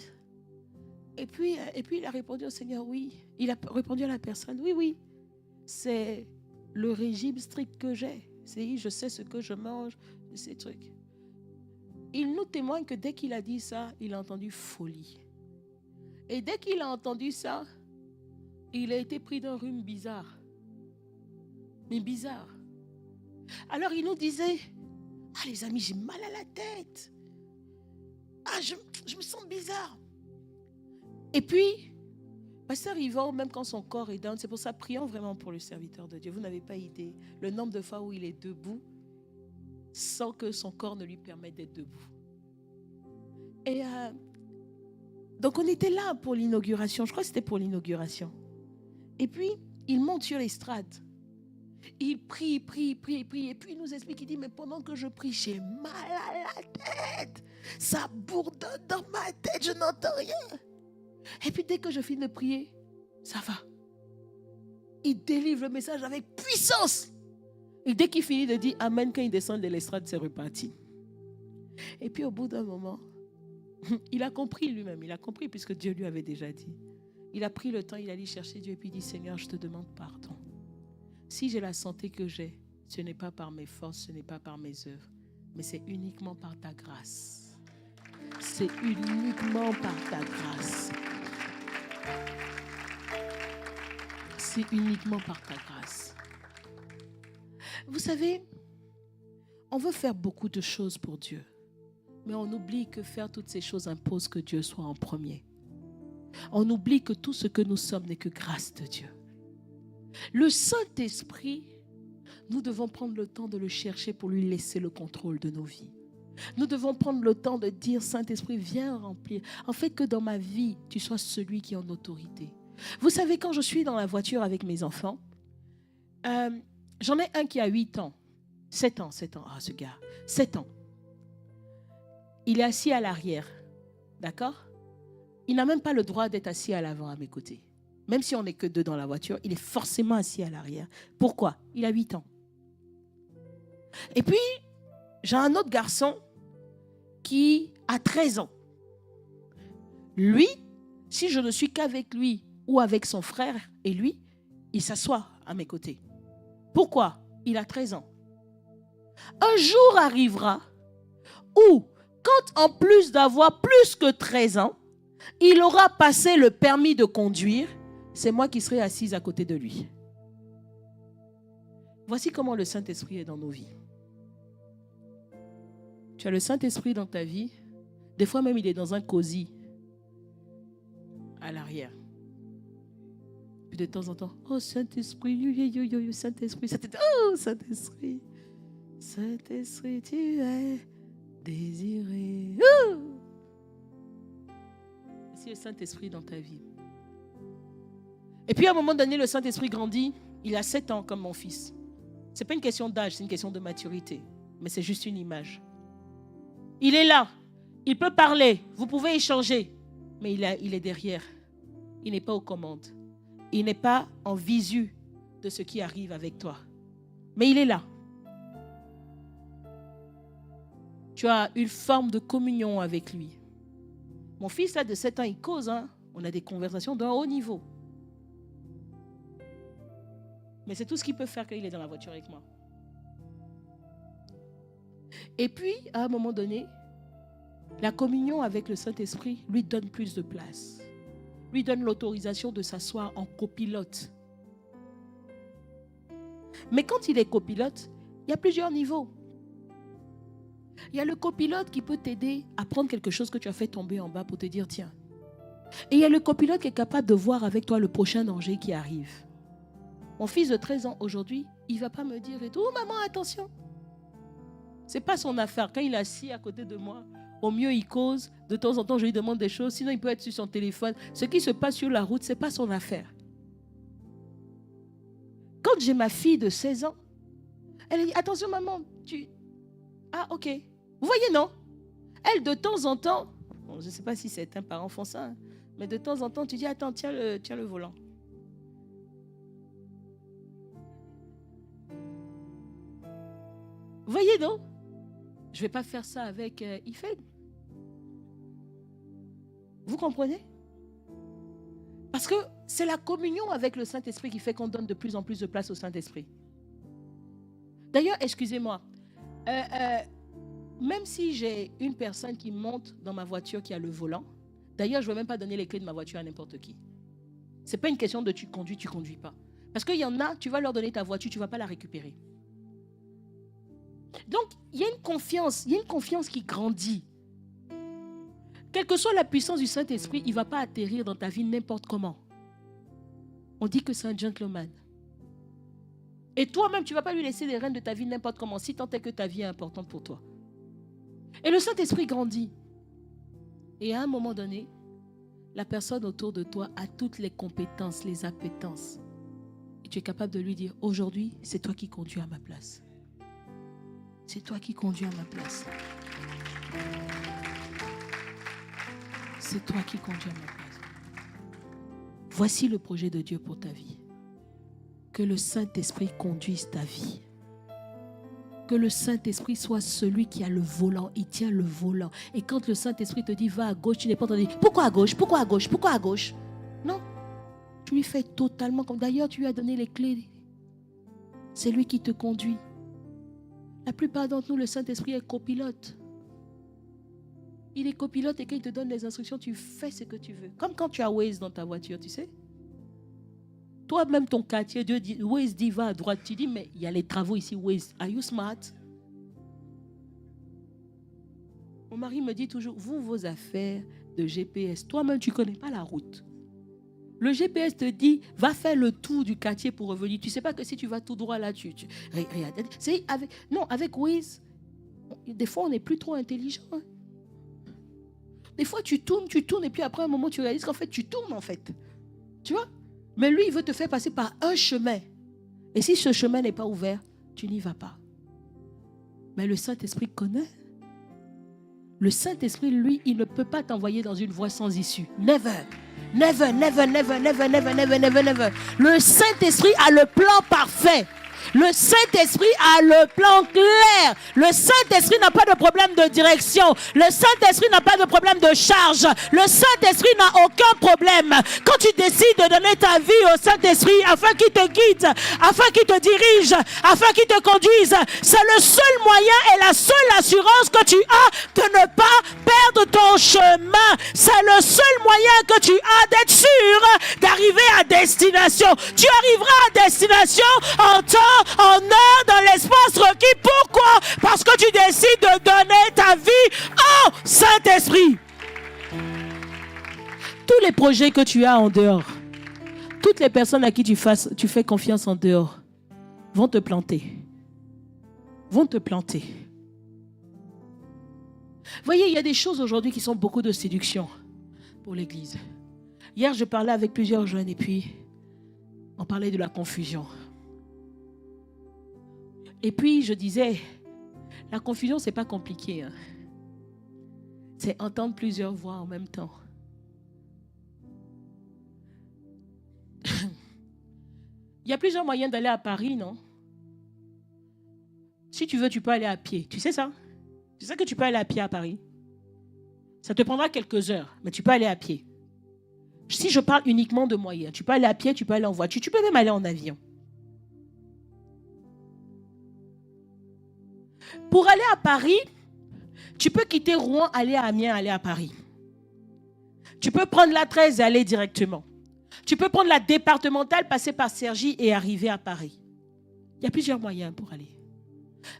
Et puis il a répondu au Seigneur, oui. Il a répondu à la personne, oui, c'est le régime strict que j'ai. Je sais ce que je mange, ces trucs. Il nous témoigne que dès qu'il a dit ça, il a entendu folie. Et dès qu'il a entendu ça, il a été pris d'un rhume bizarre. Mais bizarre. Alors il nous disait, ah les amis, j'ai mal à la tête. Ah, je me sens bizarre. Et puis, pasteur Yvan, même quand son corps est down, c'est pour ça, prions vraiment pour le serviteur de Dieu. Vous n'avez pas idée le nombre de fois où il est debout sans que son corps ne lui permette d'être debout. Et Donc on était là pour l'inauguration. Je crois que c'était pour l'inauguration. Et puis, il monte sur l'estrade. Il prie. Et puis il nous explique, il dit, mais pendant que je prie, j'ai mal à la tête. Ça bourdonne dans ma tête, je n'entends rien. Et puis dès que je finis de prier, ça va. Il délivre le message avec puissance. Et dès qu'il finit de dire Amen, quand il descend de l'estrade, c'est reparti. Et puis au bout d'un moment, il a compris lui-même, il a compris puisque Dieu lui avait déjà dit. Il a pris le temps, il allait chercher Dieu et puis il dit, Seigneur, je te demande pardon. Si j'ai la santé que j'ai, ce n'est pas par mes forces, ce n'est pas par mes œuvres, mais c'est uniquement par ta grâce. C'est uniquement par ta grâce. C'est uniquement par ta grâce. Vous savez, on veut faire beaucoup de choses pour Dieu, mais on oublie que faire toutes ces choses impose que Dieu soit en premier. On oublie que tout ce que nous sommes n'est que grâce de Dieu. Le Saint-Esprit, nous devons prendre le temps de le chercher pour lui laisser le contrôle de nos vies. Nous devons prendre le temps de dire, Saint-Esprit, viens remplir. En fait, que dans ma vie, tu sois celui qui est en autorité. Vous savez, quand je suis dans la voiture avec mes enfants, j'en ai un qui a 8 ans. 7 ans. Ah, ce gars. 7 ans. Il est assis à l'arrière. D'accord? Il n'a même pas le droit d'être assis à l'avant à mes côtés. Même si on n'est que 2 dans la voiture, il est forcément assis à l'arrière. Pourquoi? Il a 8 ans. Et puis, j'ai un autre garçon qui a 13 ans. Lui, si je ne suis qu'avec lui ou avec son frère et lui, il s'assoit à mes côtés. Pourquoi? Il a 13 ans. Un jour arrivera où, quand en plus d'avoir plus que 13 ans, il aura passé le permis de conduire, c'est moi qui serai assise à côté de lui. Voici comment le Saint-Esprit est dans nos vies. Tu as le Saint-Esprit dans ta vie. Des fois même, il est dans un cosy à l'arrière. Puis de temps en temps, oh Saint-Esprit, Saint-Esprit, oh Saint-Esprit, Saint-Esprit, tu es désiré. Oh! C'est le Saint-Esprit dans ta vie. Et puis à un moment donné, le Saint-Esprit grandit. Il a 7 ans comme mon fils. Ce n'est pas une question d'âge, c'est une question de maturité. Mais c'est juste une image. Il est là. Il peut parler. Vous pouvez échanger. Mais il est derrière. Il n'est pas aux commandes. Il n'est pas en visu de ce qui arrive avec toi. Mais il est là. Tu as une forme de communion avec lui. Mon fils, là, de 7 ans, il cause. On a des conversations d'un haut niveau. Mais c'est tout ce qu'il peut faire quand il est dans la voiture avec moi. Et puis, à un moment donné, la communion avec le Saint-Esprit lui donne plus de place. Lui donne l'autorisation de s'asseoir en copilote. Mais quand il est copilote, il y a plusieurs niveaux. Il y a le copilote qui peut t'aider à prendre quelque chose que tu as fait tomber en bas pour te dire tiens. Et il y a le copilote qui est capable de voir avec toi le prochain danger qui arrive. Mon fils de 13 ans aujourd'hui, il ne va pas me dire et tout, oh maman, attention. Ce n'est pas son affaire. Quand il est assis à côté de moi, au mieux il cause. De temps en temps, je lui demande des choses. Sinon, il peut être sur son téléphone. Ce qui se passe sur la route, ce n'est pas son affaire. Quand j'ai ma fille de 16 ans, elle a dit, attention maman, Ah, ok. Vous voyez, non? Elle, de temps en temps, bon, je ne sais pas si certains parents font ça, mais de temps en temps, tu dis, attends, tiens le volant. Vous voyez, non? Je ne vais pas faire ça avec Ifed. Vous comprenez? Parce que c'est la communion avec le Saint-Esprit qui fait qu'on donne de plus en plus de place au Saint-Esprit. D'ailleurs, excusez-moi, même si j'ai une personne qui monte dans ma voiture qui a le volant, d'ailleurs, je ne vais même pas donner les clés de ma voiture à n'importe qui. Ce n'est pas une question de tu conduis pas. Parce qu'il y en a, tu vas leur donner ta voiture, tu ne vas pas la récupérer. Donc, il y a une confiance qui grandit. Quelle que soit la puissance du Saint-Esprit, il ne va pas atterrir dans ta vie n'importe comment. On dit que c'est un gentleman. Et toi-même, tu ne vas pas lui laisser les rênes de ta vie n'importe comment, si tant est que ta vie est importante pour toi. Et le Saint-Esprit grandit. Et à un moment donné, la personne autour de toi a toutes les compétences, les appétences. Et tu es capable de lui dire, aujourd'hui, c'est toi qui conduis à ma place. C'est toi qui conduis à ma place. C'est toi qui conduis à ma place. Voici le projet de Dieu pour ta vie. Que le Saint-Esprit conduise ta vie. Que le Saint-Esprit soit celui qui a le volant. Il tient le volant. Et quand le Saint-Esprit te dit va à gauche, tu n'es pas en train de dire pourquoi à gauche, pourquoi à gauche, pourquoi à gauche. Non. Tu lui fais totalement comme. D'ailleurs, tu lui as donné les clés. C'est lui qui te conduit. La plupart d'entre nous, le Saint-Esprit est copilote. Il est copilote et quand il te donne les instructions, tu fais ce que tu veux. Comme quand tu as Waze dans ta voiture, tu sais. Toi-même, ton quartier, Dieu dit, Waze dit va à droite. Tu dis, mais il y a les travaux ici, Waze. Are you smart? Mon mari me dit toujours, vous, vos affaires de GPS, toi-même, tu ne connais pas la route. Le GPS te dit, va faire le tour du quartier pour revenir. Tu ne sais pas que si tu vas tout droit là, regarde. Avec Waze, des fois, on n'est plus trop intelligent. Hein. Des fois, tu tournes, et puis après un moment, tu réalises qu'en fait, tu tournes, en fait. Tu vois? Mais lui, il veut te faire passer par un chemin. Et si ce chemin n'est pas ouvert, tu n'y vas pas. Mais le Saint-Esprit connaît. Le Saint-Esprit, lui, il ne peut pas t'envoyer dans une voie sans issue. Never. Never, never, never, never, never, never, never, never. Le Saint-Esprit a le plan parfait. Le Saint-Esprit a le plan clair. Le Saint-Esprit n'a pas de problème de direction. Le Saint-Esprit n'a pas de problème de charge. Le Saint-Esprit n'a aucun problème. Quand tu décides de donner ta vie au Saint-Esprit afin qu'il te guide, afin qu'il te dirige, afin qu'il te conduise, c'est le seul moyen et la seule assurance que tu as de ne pas perdre ton chemin. C'est le seul moyen que tu as d'être sûr d'arriver à destination. Tu arriveras à destination en temps, en heure, dans l'espace requis. Pourquoi? Parce que tu décides de donner ta vie au Saint-Esprit. Tous les projets que tu as en dehors, toutes les personnes à qui tu fais confiance en dehors, vont te planter. Vont te planter. Voyez, il y a des choses aujourd'hui qui sont beaucoup de séduction pour l'Église. Hier, je parlais avec plusieurs jeunes et puis on parlait de la confusion. Et puis, je disais, la confusion, ce n'est pas compliqué. Hein. C'est entendre plusieurs voix en même temps. Il y a plusieurs moyens d'aller à Paris, non? Si tu veux, tu peux aller à pied. Tu sais ça? Tu sais que tu peux aller à pied à Paris? Ça te prendra quelques heures, mais tu peux aller à pied. Si je parle uniquement de moyens, tu peux aller à pied, tu peux aller en voiture, tu peux même aller en avion. Pour aller à Paris, tu peux quitter Rouen, aller à Amiens, aller à Paris. Tu peux prendre la 13 et aller directement. Tu peux prendre la départementale, passer par Cergy et arriver à Paris. Il y a plusieurs moyens pour aller.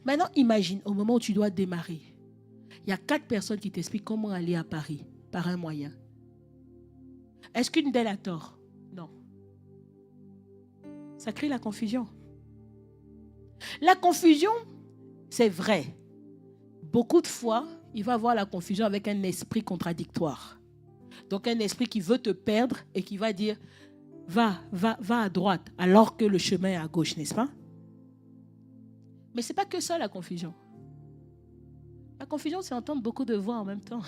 Maintenant, imagine, au moment où tu dois démarrer, il y a 4 personnes qui t'expliquent comment aller à Paris par un moyen. Est-ce qu'une d'elles a tort? Non. Ça crée la confusion. La confusion, c'est vrai. Beaucoup de fois, il va y avoir la confusion avec un esprit contradictoire. Donc un esprit qui veut te perdre et qui va dire va à droite alors que le chemin est à gauche, n'est-ce pas? Mais ce n'est pas que ça la confusion. La confusion, c'est entendre beaucoup de voix en même temps.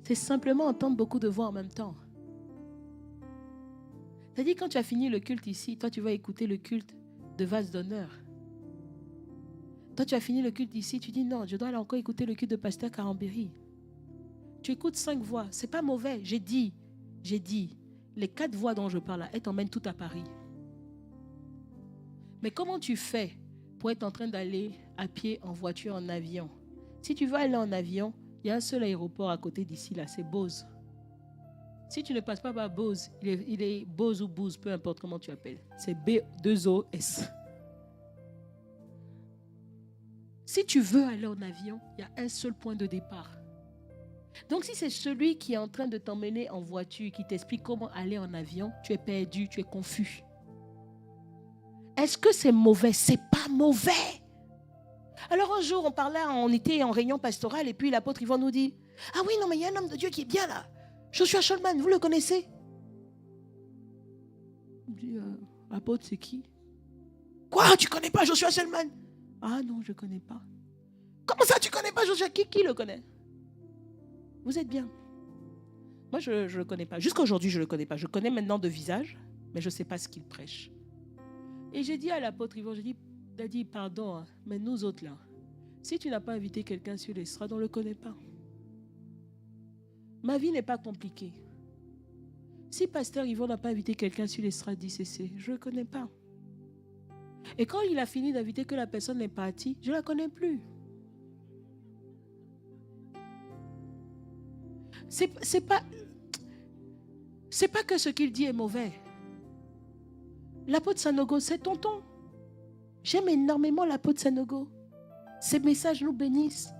C'est simplement entendre beaucoup de voix en même temps. C'est-à-dire quand tu as fini le culte ici, toi tu vas écouter le culte de vase d'honneur. Toi tu as fini le culte ici, tu dis non, je dois aller encore écouter le culte de pasteur Carambéry. Tu écoutes 5 voix, c'est pas mauvais. J'ai dit, les 4 voix dont je parle là, elles t'emmènent tout à Paris. Mais comment tu fais pour être en train d'aller à pied, en voiture, en avion? Si tu veux aller en avion, il y a un seul aéroport à côté d'ici, là, c'est Bose. Si tu ne passes pas par Bose, il est Bose ou Bose, peu importe comment tu appelles. C'est B2OS. Si tu veux aller en avion, il y a un seul point de départ. Donc si c'est celui qui est en train de t'emmener en voiture, qui t'explique comment aller en avion, tu es perdu, tu es confus. Est-ce que c'est mauvais? C'est pas mauvais. Alors un jour, on était en réunion pastorale et puis l'apôtre Yvon nous dit, ah oui, non mais il y a un homme de Dieu qui est bien là. Joshua Shulman, vous le connaissez? Je dis, apôtre, c'est qui? Quoi, tu ne connais pas Joshua Shulman? Ah non, je ne connais pas. Comment ça, tu ne connais pas Joshua? Qui le connaît? Vous êtes bien. Moi, je ne le connais pas. Jusqu'à aujourd'hui, je ne le connais pas. Je connais maintenant de visage, mais je ne sais pas ce qu'il prêche. Et j'ai dit à l'apôtre Yvon, j'ai dit, Daddy, pardon, hein, mais nous autres là, si tu n'as pas invité quelqu'un sur l'estrade, on ne le connaît pas. Ma vie n'est pas compliquée. Si pasteur Yvon n'a pas invité quelqu'un sur l'estrade d'ICC, je ne le connais pas. Et quand il a fini d'inviter que la personne est partie, je ne la connais plus. C'est pas que ce qu'il dit est mauvais. L'apôtre Sanogo, c'est tonton. J'aime énormément l'apôtre Sanogo. Ses messages nous bénissent.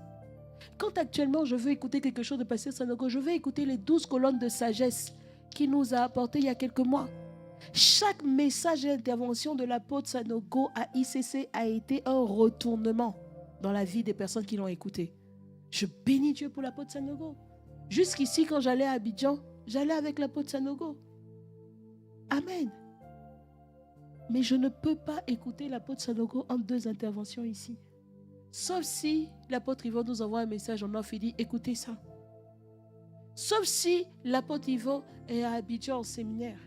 Quand actuellement je veux écouter quelque chose de pasteur Sanogo, je vais écouter les 12 colonnes de sagesse qu'il nous a apportées il y a quelques mois. Chaque message et intervention de l'apôtre Sanogo à ICC a été un retournement dans la vie des personnes qui l'ont écouté. Je bénis Dieu pour l'apôtre Sanogo. Jusqu'ici, quand j'allais à Abidjan, j'allais avec l'apôtre Sanogo. Amen. Mais je ne peux pas écouter l'apôtre Sanogo en 2 interventions ici. Sauf si l'apôtre Yvon nous envoie un message en off, il dit, écoutez ça. Sauf si l'apôtre Yvon est à Abidjan en séminaire.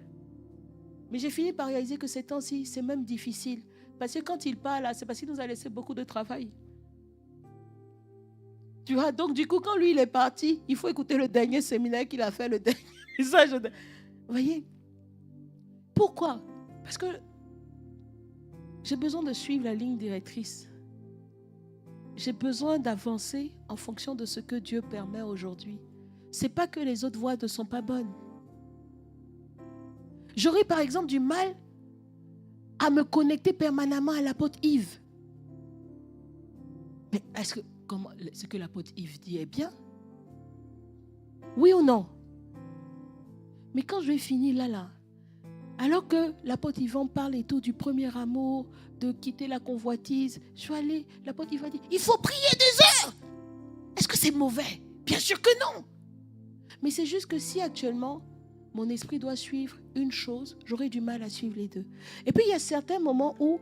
Mais j'ai fini par réaliser que ces temps-ci, c'est même difficile. Parce que quand il parle, c'est parce qu'il nous a laissé beaucoup de travail. Tu vois, donc du coup, quand lui, il est parti, il faut écouter le dernier séminaire qu'il a fait, le dernier message. Vous voyez? Pourquoi? Parce que j'ai besoin de suivre la ligne directrice. J'ai besoin d'avancer en fonction de ce que Dieu permet aujourd'hui. Ce n'est pas que les autres voies ne sont pas bonnes. J'aurais par exemple du mal à me connecter permanemment à l'apôtre Yves. Mais est-ce que ce que l'apôtre Yves dit est bien? Oui ou non? Mais quand je vais finir là, alors que l'apôtre Yvan parle et tout du premier amour, de quitter la convoitise, je vais aller, l'apôtre Yvan dit, il faut prier des heures. Est-ce que c'est mauvais? Bien sûr que non. Mais c'est juste que si actuellement, mon esprit doit suivre une chose, j'aurai du mal à suivre les deux. Et puis il y a certains moments où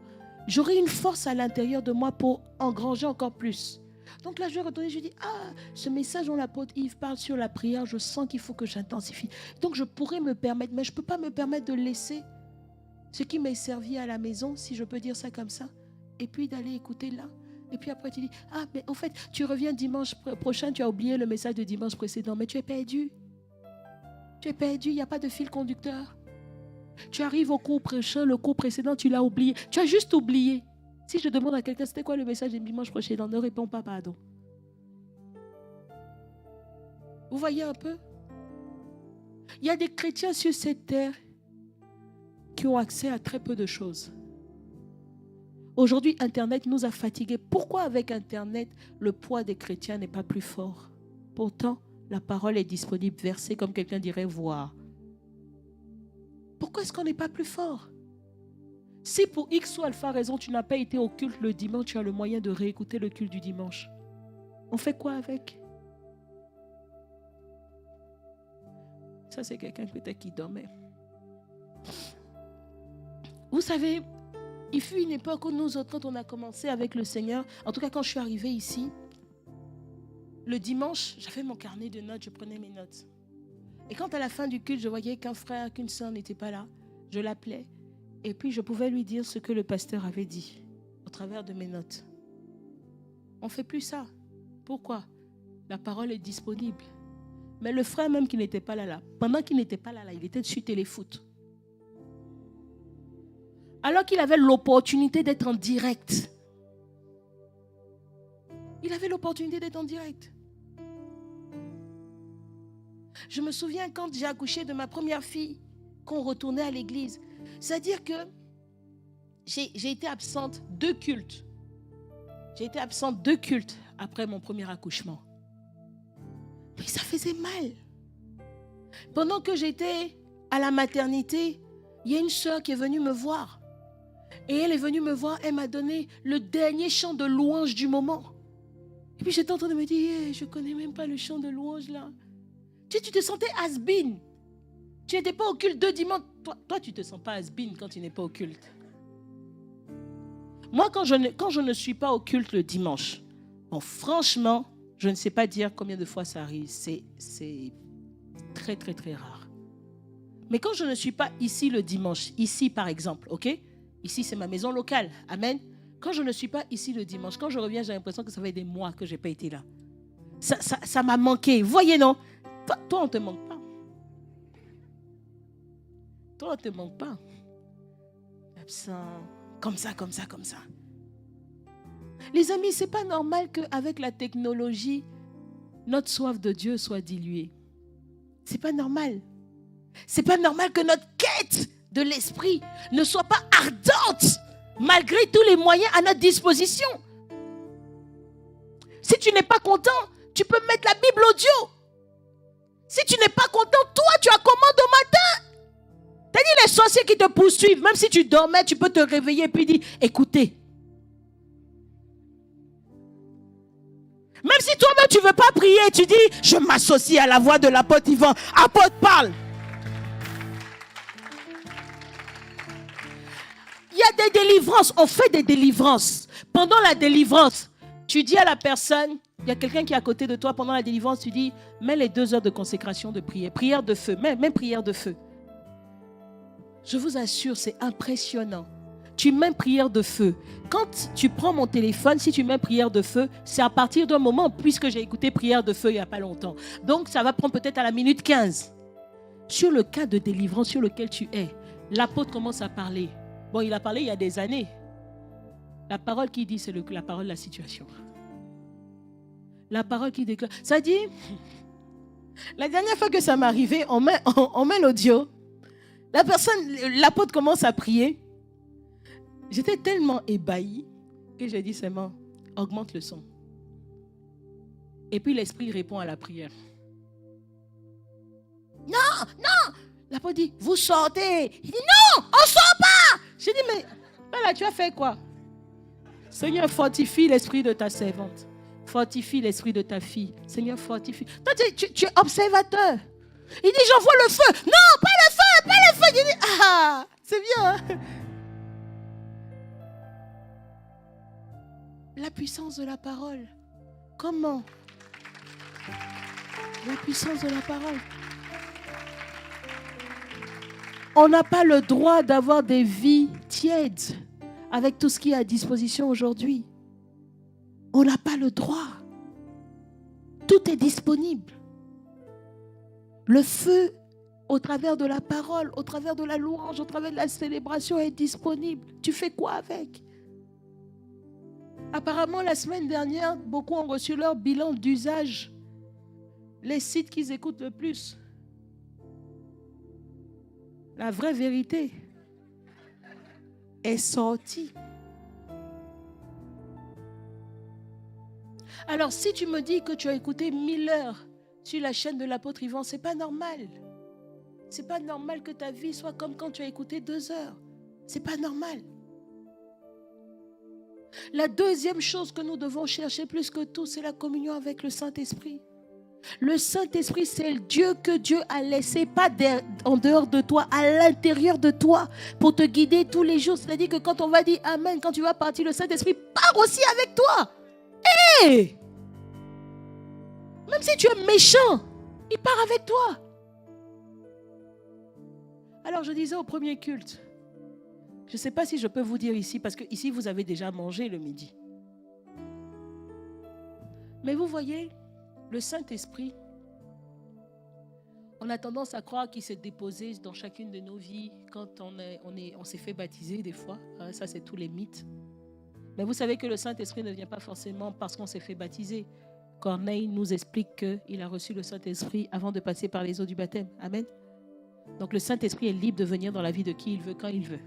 j'aurai une force à l'intérieur de moi pour engranger encore plus. Donc là, je vais retourner, je dis, ce message dont l'apôtre Yves parle sur la prière, je sens qu'il faut que j'intensifie. Donc je pourrais me permettre, mais je ne peux pas me permettre de laisser ce qui m'est servi à la maison, si je peux dire ça comme ça, et puis d'aller écouter là. Et puis après, tu dis, mais en fait, tu reviens dimanche prochain, tu as oublié le message de dimanche précédent, mais tu es perdu. Tu es perdu, il n'y a pas de fil conducteur. Tu arrives au cours prochain, le cours précédent, tu l'as oublié. Tu as juste oublié. Si je demande à quelqu'un, c'était quoi le message du dimanche précédent, ne réponds pas, pardon. Vous voyez un peu? Il y a des chrétiens sur cette terre qui ont accès à très peu de choses. Aujourd'hui, Internet nous a fatigués. Pourquoi avec Internet, le poids des chrétiens n'est pas plus fort? Pourtant, la parole est disponible, versée, comme quelqu'un dirait, voir. Pourquoi est-ce qu'on n'est pas plus fort? Si pour X ou alpha raison, tu n'as pas été au culte le dimanche, tu as le moyen de réécouter le culte du dimanche. On fait quoi avec? Ça, c'est quelqu'un peut-être qui dormait. Vous savez, il fut une époque où nous autres, quand on a commencé avec le Seigneur, en tout cas quand je suis arrivée ici, le dimanche, j'avais mon carnet de notes, je prenais mes notes. Et quand à la fin du culte, je voyais qu'un frère, qu'une soeur n'était pas là, je l'appelais. Et puis je pouvais lui dire ce que le pasteur avait dit au travers de mes notes. On ne fait plus ça. Pourquoi? La parole est disponible. Mais le frère même qui n'était pas là, pendant qu'il n'était pas là, il était sur téléfoot. Alors qu'il avait l'opportunité d'être en direct. Il avait l'opportunité d'être en direct. Je me souviens quand j'ai accouché de ma première fille, qu'on retournait à l'église. C'est-à-dire que j'ai été absente 2 cultes. J'ai été absente 2 cultes après mon premier accouchement. Mais ça faisait mal. Pendant que j'étais à la maternité, il y a une sœur qui est venue me voir. Et elle est venue me voir, elle m'a donné le dernier chant de louange du moment. Et puis j'étais en train de me dire, je ne connais même pas le chant de louange là. Tu te sentais has-been. Tu n'étais pas au culte 2 dimanches. Toi, tu ne te sens pas has-been quand tu n'es pas au culte. Moi, quand je ne suis pas au culte le dimanche, bon, franchement, je ne sais pas dire combien de fois ça arrive. C'est très, très, très rare. Mais quand je ne suis pas ici le dimanche, ici par exemple, ok? Ici, c'est ma maison locale. Amen. Quand je ne suis pas ici le dimanche, quand je reviens, j'ai l'impression que ça fait des mois que je n'ai pas été là. Ça m'a manqué. Voyez, non? Toi, on ne te manque pas. Toi, on ne te manque pas. Absent. Comme ça. Les amis, ce n'est pas normal qu'avec la technologie, notre soif de Dieu soit diluée. Ce n'est pas normal. Ce n'est pas normal que notre quête de l'esprit ne soit pas ardente malgré tous les moyens à notre disposition. Si tu n'es pas content, tu peux mettre la Bible audio. Si tu n'es pas content, toi, tu as commande au matin. T'as dit les sorciers qui te poursuivent, même si tu dormais, tu peux te réveiller et puis dire, écoutez. Même si toi-même tu ne veux pas prier, tu dis, je m'associe à la voix de l'apôtre Yvan. Apôtre, parle. Il y a des délivrances, on fait des délivrances. Pendant la délivrance, tu dis à la personne, il y a quelqu'un qui est à côté de toi pendant la délivrance, tu dis, mets les 2 heures de consécration de prière. Prière de feu, même prière de feu. Je vous assure, c'est impressionnant. Tu mets prière de feu. Quand tu prends mon téléphone, si tu mets prière de feu, c'est à partir d'un moment, puisque j'ai écouté prière de feu il n'y a pas longtemps. Donc, ça va prendre peut-être à la minute 15. Sur le cas de délivrance sur lequel tu es, l'apôtre commence à parler. Bon, il a parlé il y a des années. La parole qu'il dit, c'est la parole de la situation. La parole qu'il déclare. Ça dit, la dernière fois que ça m'est arrivé, on met l'audio. L'apôtre commence à prier. J'étais tellement ébahie que j'ai dit seulement, augmente le son. Et puis l'esprit répond à la prière. Non. L'apôtre dit, vous sortez. Il dit, non, on ne sort pas. J'ai dit, mais là, tu as fait quoi? Seigneur, fortifie l'esprit de ta servante. Fortifie l'esprit de ta fille. Seigneur, fortifie. Toi, tu es observateur. Il dit, j'envoie le feu. Non, pas le feu. Il dit, c'est bien. Hein? La puissance de la parole. Comment? La puissance de la parole. On n'a pas le droit d'avoir des vies tièdes avec tout ce qui est à disposition aujourd'hui. On n'a pas le droit. Tout est disponible. Le feu, au travers de la parole, au travers de la louange, au travers de la célébration, est disponible. Tu fais quoi avec? Apparemment, la semaine dernière, beaucoup ont reçu leur bilan d'usage. Les sites qu'ils écoutent le plus. La vraie vérité est sortie. Alors, si tu me dis que tu as écouté 1000 heures sur la chaîne de l'apôtre Yvan, c'est pas normal. C'est pas normal que ta vie soit comme quand tu as écouté 2 heures. C'est pas normal. La deuxième chose que nous devons chercher plus que tout, c'est la communion avec le Saint-Esprit. Le Saint-Esprit, c'est le Dieu que Dieu a laissé, pas en dehors de toi, à l'intérieur de toi, pour te guider tous les jours. C'est-à-dire que quand on va dire Amen, quand tu vas partir, le Saint-Esprit part aussi avec toi. Hey! Même si tu es méchant, il part avec toi. Alors je disais au premier culte, je ne sais pas si je peux vous dire ici, parce que ici vous avez déjà mangé le midi. Mais vous voyez, le Saint-Esprit, on a tendance à croire qu'il s'est déposé dans chacune de nos vies quand on s'est fait baptiser des fois. Ça, c'est tous les mythes. Mais vous savez que le Saint-Esprit ne vient pas forcément parce qu'on s'est fait baptiser. Corneille nous explique qu'il a reçu le Saint-Esprit avant de passer par les eaux du baptême. Amen. Donc le Saint-Esprit est libre de venir dans la vie de qui il veut, quand il veut.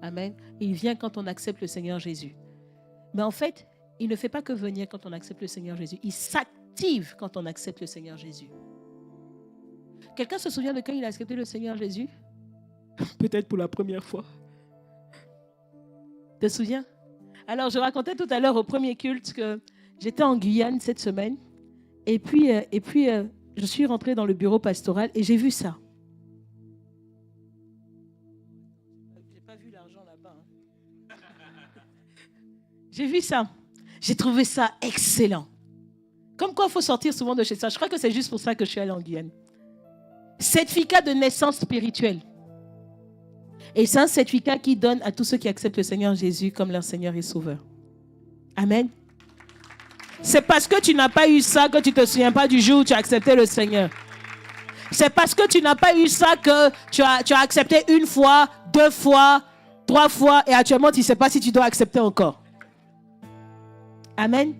Amen. Il vient quand on accepte le Seigneur Jésus. Mais en fait, il ne fait pas que venir quand on accepte le Seigneur Jésus. Il s'active quand on accepte le Seigneur Jésus. Quelqu'un se souvient de quand il a accepté le Seigneur Jésus? Peut-être pour la première fois. Te souviens? Alors, je racontais tout à l'heure au premier culte que j'étais en Guyane cette semaine. Et puis je suis rentrée dans le bureau pastoral et j'ai vu ça. J'ai pas vu l'argent là-bas. J'ai vu ça. J'ai trouvé ça excellent. Comme quoi, il faut sortir souvent de chez ça. Je crois que c'est juste pour ça que je suis allée en Guyane. Certificat de naissance spirituelle. Et c'est un certificat qui donne à tous ceux qui acceptent le Seigneur Jésus comme leur Seigneur et Sauveur. Amen. C'est parce que tu n'as pas eu ça que tu ne te souviens pas du jour où tu as accepté le Seigneur. C'est parce que tu n'as pas eu ça que tu as accepté une fois, 2 fois, 3 fois et actuellement tu ne sais pas si tu dois accepter encore. Amen.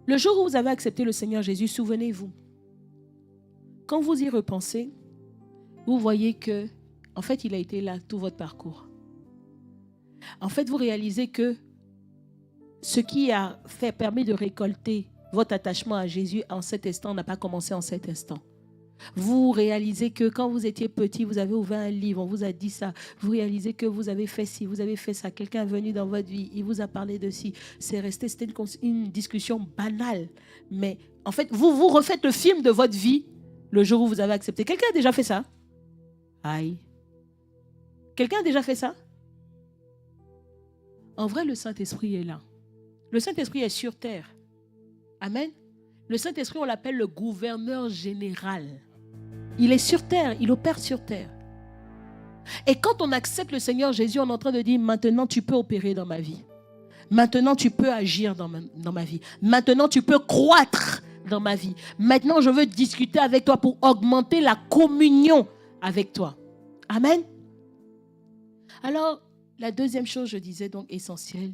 Le jour où vous avez accepté le Seigneur Jésus, souvenez-vous, quand vous y repensez, vous voyez que, en fait, il a été là tout votre parcours. En fait, vous réalisez que ce qui a permis de récolter votre attachement à Jésus en cet instant n'a pas commencé en cet instant. Vous réalisez que quand vous étiez petit, vous avez ouvert un livre, on vous a dit ça. Vous réalisez que vous avez fait ci, vous avez fait ça. Quelqu'un est venu dans votre vie, il vous a parlé de ci. C'était une discussion banale. Mais en fait, vous refaites le film de votre vie le jour où vous avez accepté. Quelqu'un a déjà fait ça? Aïe. Quelqu'un a déjà fait ça? En vrai, le Saint-Esprit est là. Le Saint-Esprit est sur terre. Amen. Le Saint-Esprit, on l'appelle le gouverneur général. Il est sur terre, il opère sur terre. Et quand on accepte le Seigneur Jésus, on est en train de dire, maintenant tu peux opérer dans ma vie. Maintenant tu peux agir dans ma vie. Maintenant tu peux croître dans ma vie. Maintenant je veux discuter avec toi pour augmenter la communion avec toi. Amen. Alors, la deuxième chose, je disais donc essentielle,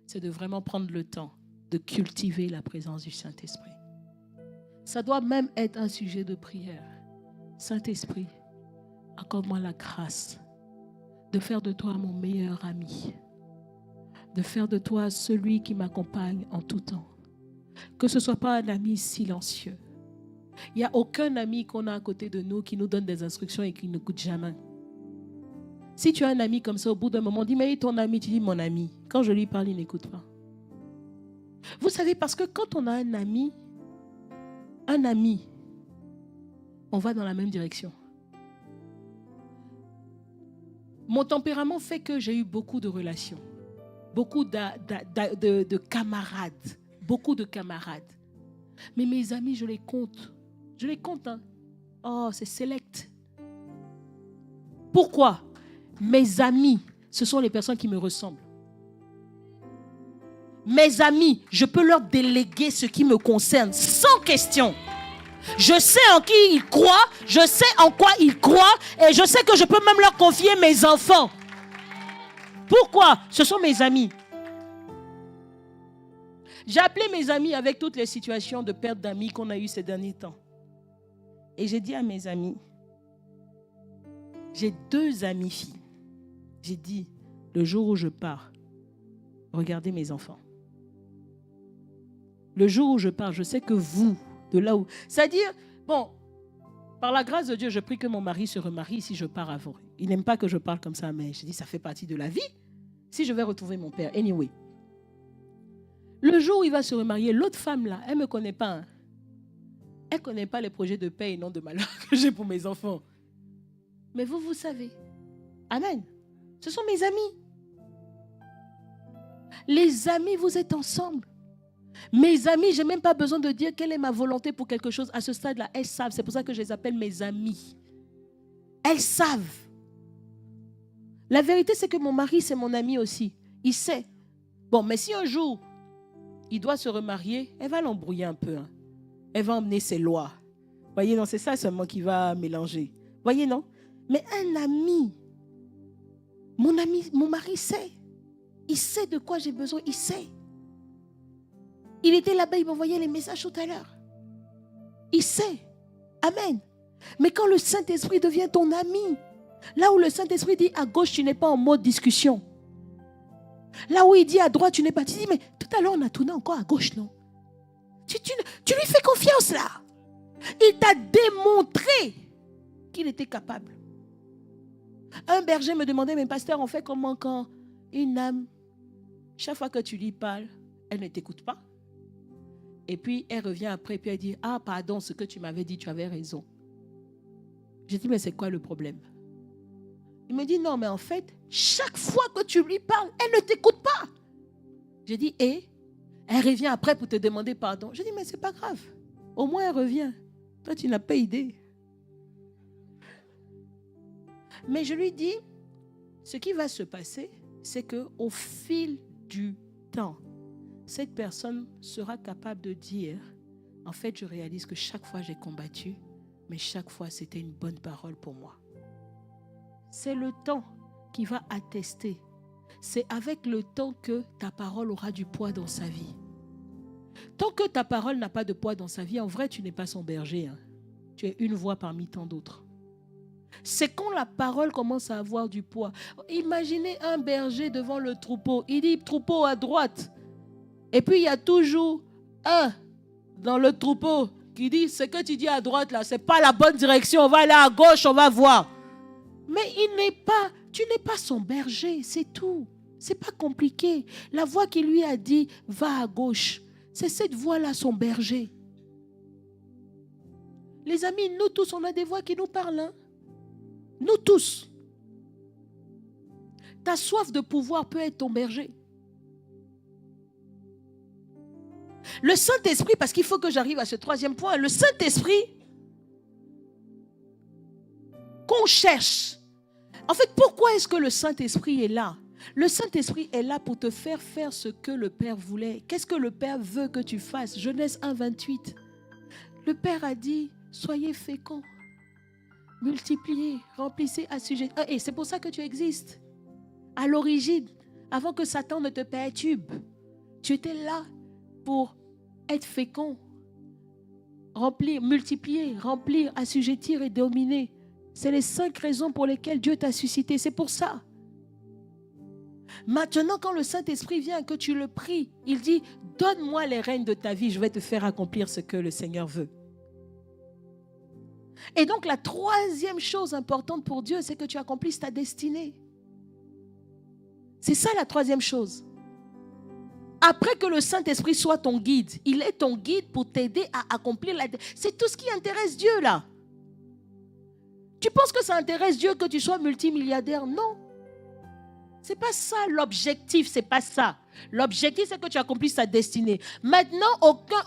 c'est de vraiment prendre le temps de cultiver la présence du Saint-Esprit. Ça doit même être un sujet de prière. Saint-Esprit, accorde-moi la grâce de faire de toi mon meilleur ami, de faire de toi celui qui m'accompagne en tout temps. Que ce ne soit pas un ami silencieux. Il n'y a aucun ami qu'on a à côté de nous qui nous donne des instructions et qui ne coûte jamais. Si tu as un ami comme ça, au bout d'un moment, on dit, mais ton ami, tu dis mon ami. Quand je lui parle, il n'écoute pas. Vous savez, parce que quand on a un ami, on va dans la même direction. Mon tempérament fait que j'ai eu beaucoup de relations, beaucoup de camarades, beaucoup de camarades. Mais mes amis, je les compte. Je les compte. Hein. Oh, c'est select. Pourquoi? Mes amis, ce sont les personnes qui me ressemblent. Mes amis, je peux leur déléguer ce qui me concerne sans question. Je sais en qui ils croient, je sais en quoi ils croient et je sais que je peux même leur confier mes enfants. Pourquoi? Ce sont mes amis. J'ai appelé mes amis avec toutes les situations de perte d'amis qu'on a eues ces derniers temps. Et j'ai dit à mes amis, j'ai 2 amies filles. J'ai dit, le jour où je pars, regardez mes enfants. Le jour où je pars, je sais que vous, de là où... C'est-à-dire, bon, par la grâce de Dieu, je prie que mon mari se remarie si je pars avant. Il n'aime pas que je parle comme ça, mais je dis, ça fait partie de la vie. Si je vais retrouver mon père, anyway. Le jour où il va se remarier, l'autre femme là, elle ne me connaît pas. Hein. Elle ne connaît pas les projets de paix et non de malheur que j'ai pour mes enfants. Mais vous savez. Amen. Ce sont mes amis. Les amis, vous êtes ensemble. Mes amis, je n'ai même pas besoin de dire quelle est ma volonté pour quelque chose. À ce stade-là, elles savent. C'est pour ça que je les appelle mes amis. Elles savent. La vérité, c'est que mon mari, c'est mon ami aussi. Il sait. Bon, mais si un jour, il doit se remarier, elle va l'embrouiller un peu. Hein. Elle va emmener ses lois. Voyez, non, c'est ça seulement qui va mélanger. Voyez, non? Mais un ami, mon mari sait. Il sait de quoi j'ai besoin, il sait. Il était là-bas, il m'envoyait les messages tout à l'heure. Il sait. Amen. Mais quand le Saint-Esprit devient ton ami, là où le Saint-Esprit dit à gauche, tu n'es pas en mode discussion. Là où il dit à droite, tu n'es pas... Tu dis, mais tout à l'heure, on a tourné encore à gauche, non? Tu lui fais confiance, là. Il t'a démontré qu'il était capable. Un berger me demandait, mais pasteur, on fait comment quand une âme, chaque fois que tu lui parles, elle ne t'écoute pas? Et puis, elle revient après, puis elle dit, ah, pardon, ce que tu m'avais dit, tu avais raison. J'ai dit, mais c'est quoi le problème? Il me dit, non, mais en fait, chaque fois que tu lui parles, elle ne t'écoute pas. J'ai dit, et elle revient après pour te demander pardon. J'ai dit, mais c'est pas grave. Au moins, elle revient. Toi, tu n'as pas idée. Mais je lui dis, ce qui va se passer, c'est qu'au fil du temps, cette personne sera capable de dire, en fait, je réalise que chaque fois j'ai combattu, mais chaque fois c'était une bonne parole pour moi. C'est le temps qui va attester. C'est avec le temps que ta parole aura du poids dans sa vie. Tant que ta parole n'a pas de poids dans sa vie, en vrai, tu n'es pas son berger. Tu es une voix parmi tant d'autres. C'est quand la parole commence à avoir du poids. Imaginez un berger devant le troupeau. Il dit troupeau à droite. Et puis il y a toujours un dans le troupeau qui dit ce que tu dis à droite là, c'est pas la bonne direction. On va aller à gauche, on va voir. Mais tu n'es pas son berger, c'est tout. C'est pas compliqué. La voix qui lui a dit va à gauche, c'est cette voix-là son berger. Les amis, nous tous, on a des voix qui nous parlent. Hein? Nous tous. Ta soif de pouvoir peut être ton berger. Le Saint-Esprit, parce qu'il faut que j'arrive à ce troisième point, le Saint-Esprit qu'on cherche. En fait, pourquoi est-ce que le Saint-Esprit est là? Le Saint-Esprit est là pour te faire faire ce que le Père voulait. Qu'est-ce que le Père veut que tu fasses? Genèse 1, 28. Le Père a dit, soyez féconds, multipliez, remplissez, assujettissez. Et c'est pour ça que tu existes. À l'origine, avant que Satan ne te perturbe, tu étais là pour être fécond, remplir, multiplier, remplir, assujettir et dominer. C'est les 5 raisons pour lesquelles Dieu t'a suscité. C'est pour ça. Maintenant, quand le Saint-Esprit vient, que tu le pries, il dit, donne-moi les rênes de ta vie, je vais te faire accomplir ce que le Seigneur veut. Et donc, la troisième chose importante pour Dieu, c'est que tu accomplisses ta destinée. C'est ça la troisième chose. Après que le Saint-Esprit soit ton guide, il est ton guide pour t'aider à accomplir la destinée. C'est tout ce qui intéresse Dieu là. Tu penses que ça intéresse Dieu que tu sois multimilliardaire? Non. C'est pas ça l'objectif, c'est pas ça. L'objectif, c'est que tu accomplisses ta destinée. Maintenant,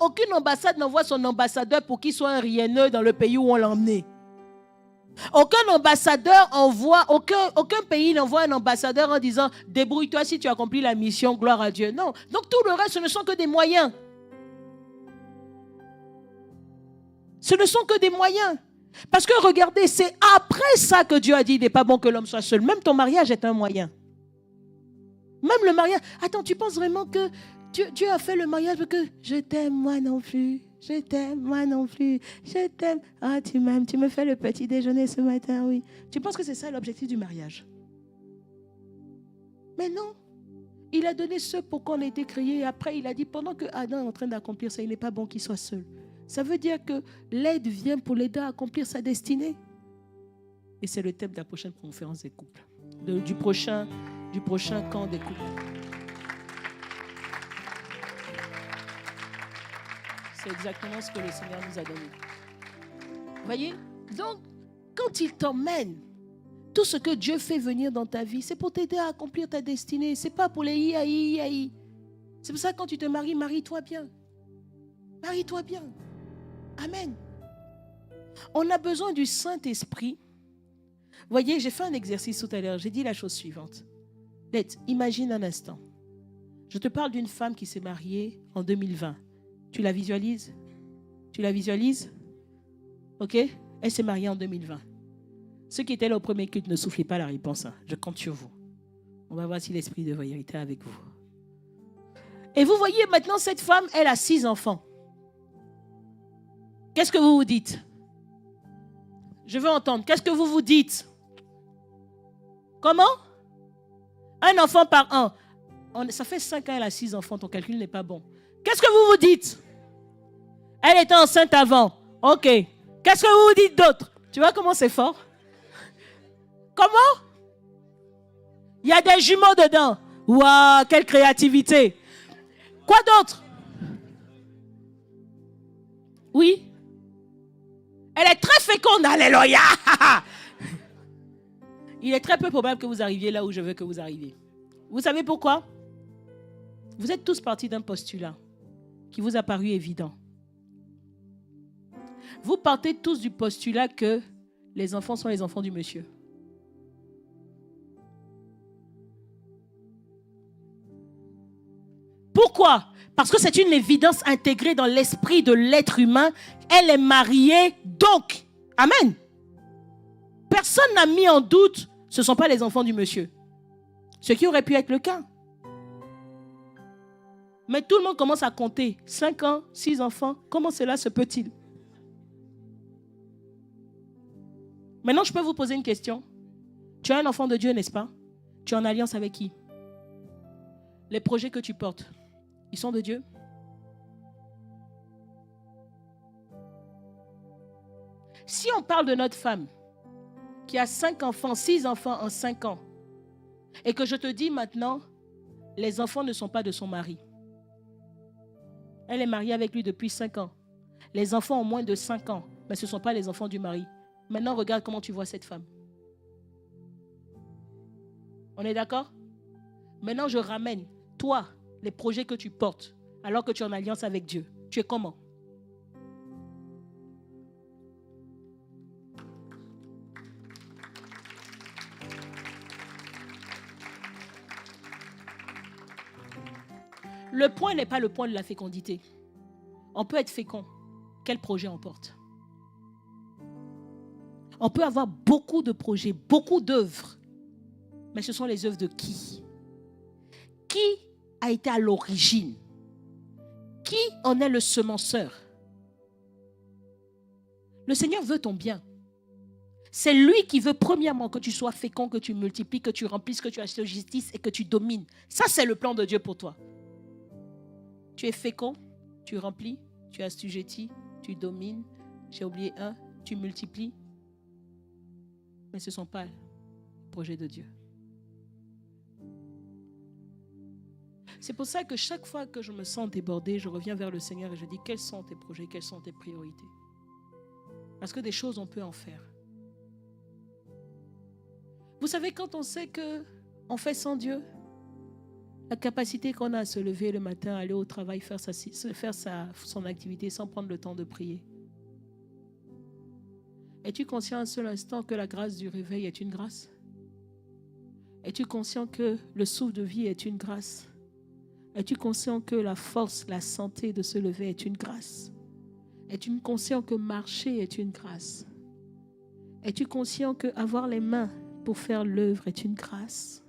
aucune ambassade n'envoie son ambassadeur pour qu'il soit un rienneux dans le pays où on l'a emmené. Aucun ambassadeur aucun pays n'envoie un ambassadeur en disant « Débrouille-toi si tu accomplis la mission, gloire à Dieu ». Non. Donc tout le reste, ce ne sont que des moyens. Ce ne sont que des moyens. Parce que regardez, c'est après ça que Dieu a dit « Il n'est pas bon que l'homme soit seul ». Même ton mariage est un moyen. Même le mariage. Attends, tu penses vraiment que Dieu a fait le mariage parce que je t'aime, moi non plus. Je t'aime, moi non plus. Je t'aime. Ah, tu m'aimes, tu me fais le petit déjeuner ce matin, oui. Tu penses que c'est ça l'objectif du mariage? Mais non. Il a donné ce pour qu'on ait été créé. Et après, il a dit, pendant que Adam est en train d'accomplir ça, il n'est pas bon qu'il soit seul. Ça veut dire que l'aide vient pour l'aider à accomplir sa destinée. Et c'est le thème de la prochaine conférence des couples. Du prochain camp des couples. C'est exactement ce que le Seigneur nous a donné. Voyez? Donc, quand il t'emmène, tout ce que Dieu fait venir dans ta vie, c'est pour t'aider à accomplir ta destinée. C'est pas pour les hi. C'est pour ça que quand tu te maries, marie-toi bien. Marie-toi bien. Amen. On a besoin du Saint-Esprit. Voyez, j'ai fait un exercice tout à l'heure. J'ai dit la chose suivante. Imagine un instant. Je te parle d'une femme qui s'est mariée en 2020. Tu la visualises? Tu la visualises? Ok? Elle s'est mariée en 2020. Ceux qui étaient là au premier culte, ne soufflez pas la réponse. Je compte sur vous. On va voir si l'esprit de vérité est avec vous. Et vous voyez maintenant, cette femme, elle a 6 enfants. Qu'est-ce que vous vous dites? Je veux entendre. Qu'est-ce que vous vous dites? Comment? Un enfant par an. Ça fait 5 ans, elle a 6 enfants. Ton calcul n'est pas bon. Qu'est-ce que vous vous dites? Elle était enceinte avant. Ok. Qu'est-ce que vous vous dites d'autre? Tu vois comment c'est fort? Comment? Il y a des jumeaux dedans. Waouh, quelle créativité. Quoi d'autre? Oui. Elle est très féconde, alléluia. Il est très peu probable que vous arriviez là où je veux que vous arriviez. Vous savez pourquoi? Vous êtes tous partis d'un postulat qui vous a paru évident. Vous partez tous du postulat que les enfants sont les enfants du monsieur. Pourquoi? Parce que c'est une évidence intégrée dans l'esprit de l'être humain. Elle est mariée, donc. Amen. Personne n'a mis en doute, ce ne sont pas les enfants du monsieur. Ce qui aurait pu être le cas. Mais tout le monde commence à compter. 5 ans, 6 enfants, comment cela se peut-il? Maintenant, je peux vous poser une question. Tu es un enfant de Dieu, n'est-ce pas? Tu es en alliance avec qui? Les projets que tu portes, ils sont de Dieu? Si on parle de notre femme, qui a 5 enfants, 6 enfants en 5 ans, et que je te dis maintenant, les enfants ne sont pas de son mari. Elle est mariée avec lui depuis 5 ans. Les enfants ont moins de 5 ans, mais ce ne sont pas les enfants du mari. Maintenant, regarde comment tu vois cette femme. On est d'accord? Maintenant, je ramène, toi, les projets que tu portes, alors que tu es en alliance avec Dieu. Tu es comment? Le point n'est pas le point de la fécondité. On peut être fécond. Quel projet on porte? On peut avoir beaucoup de projets, beaucoup d'œuvres. Mais ce sont les œuvres de qui? Qui a été à l'origine? Qui en est le semenceur? Le Seigneur veut ton bien. C'est lui qui veut premièrement que tu sois fécond, que tu multiplies, que tu remplisses, que tu assures justice et que tu domines. Ça, c'est le plan de Dieu pour toi. Tu es fécond, tu remplis, tu assujettis, tu domines. J'ai oublié un, tu multiplies. Mais ce ne sont pas les projets de Dieu. C'est pour ça que chaque fois que je me sens débordée, je reviens vers le Seigneur et je dis, quels sont tes projets, quelles sont tes priorités? Parce que des choses, on peut en faire. Vous savez, quand on sait qu'on fait sans Dieu, la capacité qu'on a à se lever le matin, aller au travail, faire son activité sans prendre le temps de prier. Es-tu conscient un seul instant que la grâce du réveil est une grâce? Es-tu conscient que le souffle de vie est une grâce? Es-tu conscient que la force, la santé de se lever est une grâce? Es-tu conscient que marcher est une grâce? Es-tu conscient que avoir les mains pour faire l'œuvre est une grâce?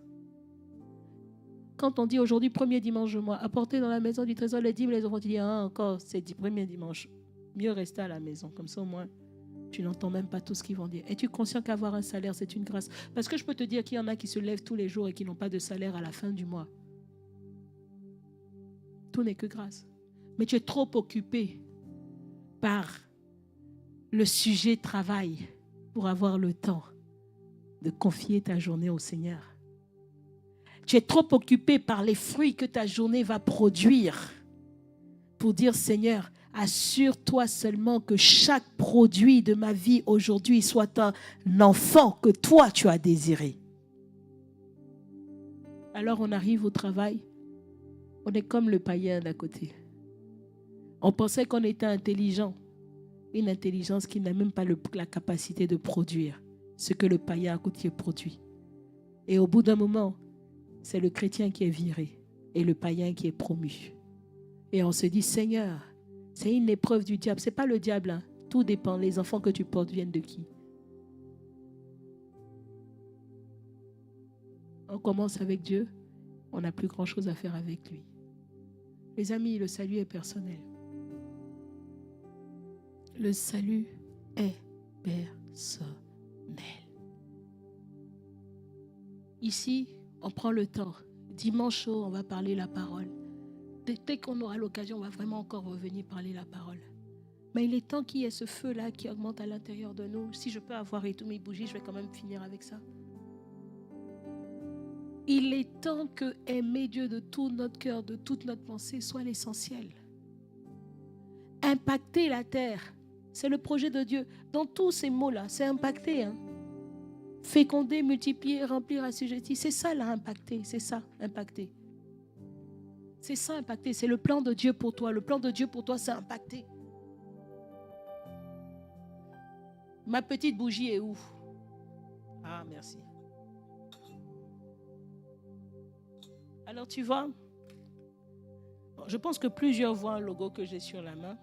Quand on dit aujourd'hui, premier dimanche du mois, apporter dans la maison du trésor les dîmes, les enfants, tu dis, encore, c'est le premier dimanche. Mieux rester à la maison, comme ça au moins, tu n'entends même pas tout ce qu'ils vont dire. Es-tu conscient qu'avoir un salaire, c'est une grâce? Parce que je peux te dire qu'il y en a qui se lèvent tous les jours et qui n'ont pas de salaire à la fin du mois. Tout n'est que grâce. Mais tu es trop occupé par le sujet travail pour avoir le temps de confier ta journée au Seigneur. Tu es trop occupé par les fruits que ta journée va produire pour dire, Seigneur, assure-toi seulement que chaque produit de ma vie aujourd'hui soit un enfant que toi tu as désiré. Alors on arrive au travail, on est comme le païen d'à côté. On pensait qu'on était intelligent. Une intelligence qui n'a même pas la capacité de produire ce que le païen à côté produit. Et au bout d'un moment, c'est le chrétien qui est viré et le païen qui est promu. Et on se dit, Seigneur, c'est une épreuve du diable. Ce n'est pas le diable, hein. Tout dépend. Les enfants que tu portes viennent de qui? On commence avec Dieu, on n'a plus grand-chose à faire avec lui. Les amis, le salut est personnel. Le salut est personnel. Ici, on prend le temps. Dimanche chaud, on va parler la parole. Dès qu'on aura l'occasion, on va vraiment encore revenir parler la parole. Mais il est temps qu'il y ait ce feu-là qui augmente à l'intérieur de nous. Si je peux avoir et toutes mes bougies, je vais quand même finir avec ça. Il est temps que aimer Dieu de tout notre cœur, de toute notre pensée, soit l'essentiel. impacter la terre. C'est le projet de Dieu. Dans tous ces mots-là, c'est impacter. Hein. Féconder, multiplier, remplir, assujettir. C'est ça, là, impacter. C'est ça, impacter. C'est ça, impacter. C'est le plan de Dieu pour toi. Le plan de Dieu pour toi, c'est impacter. Ma petite bougie est où? Ah, merci. Alors, tu vois, je pense que plusieurs voient un logo que j'ai sur la main.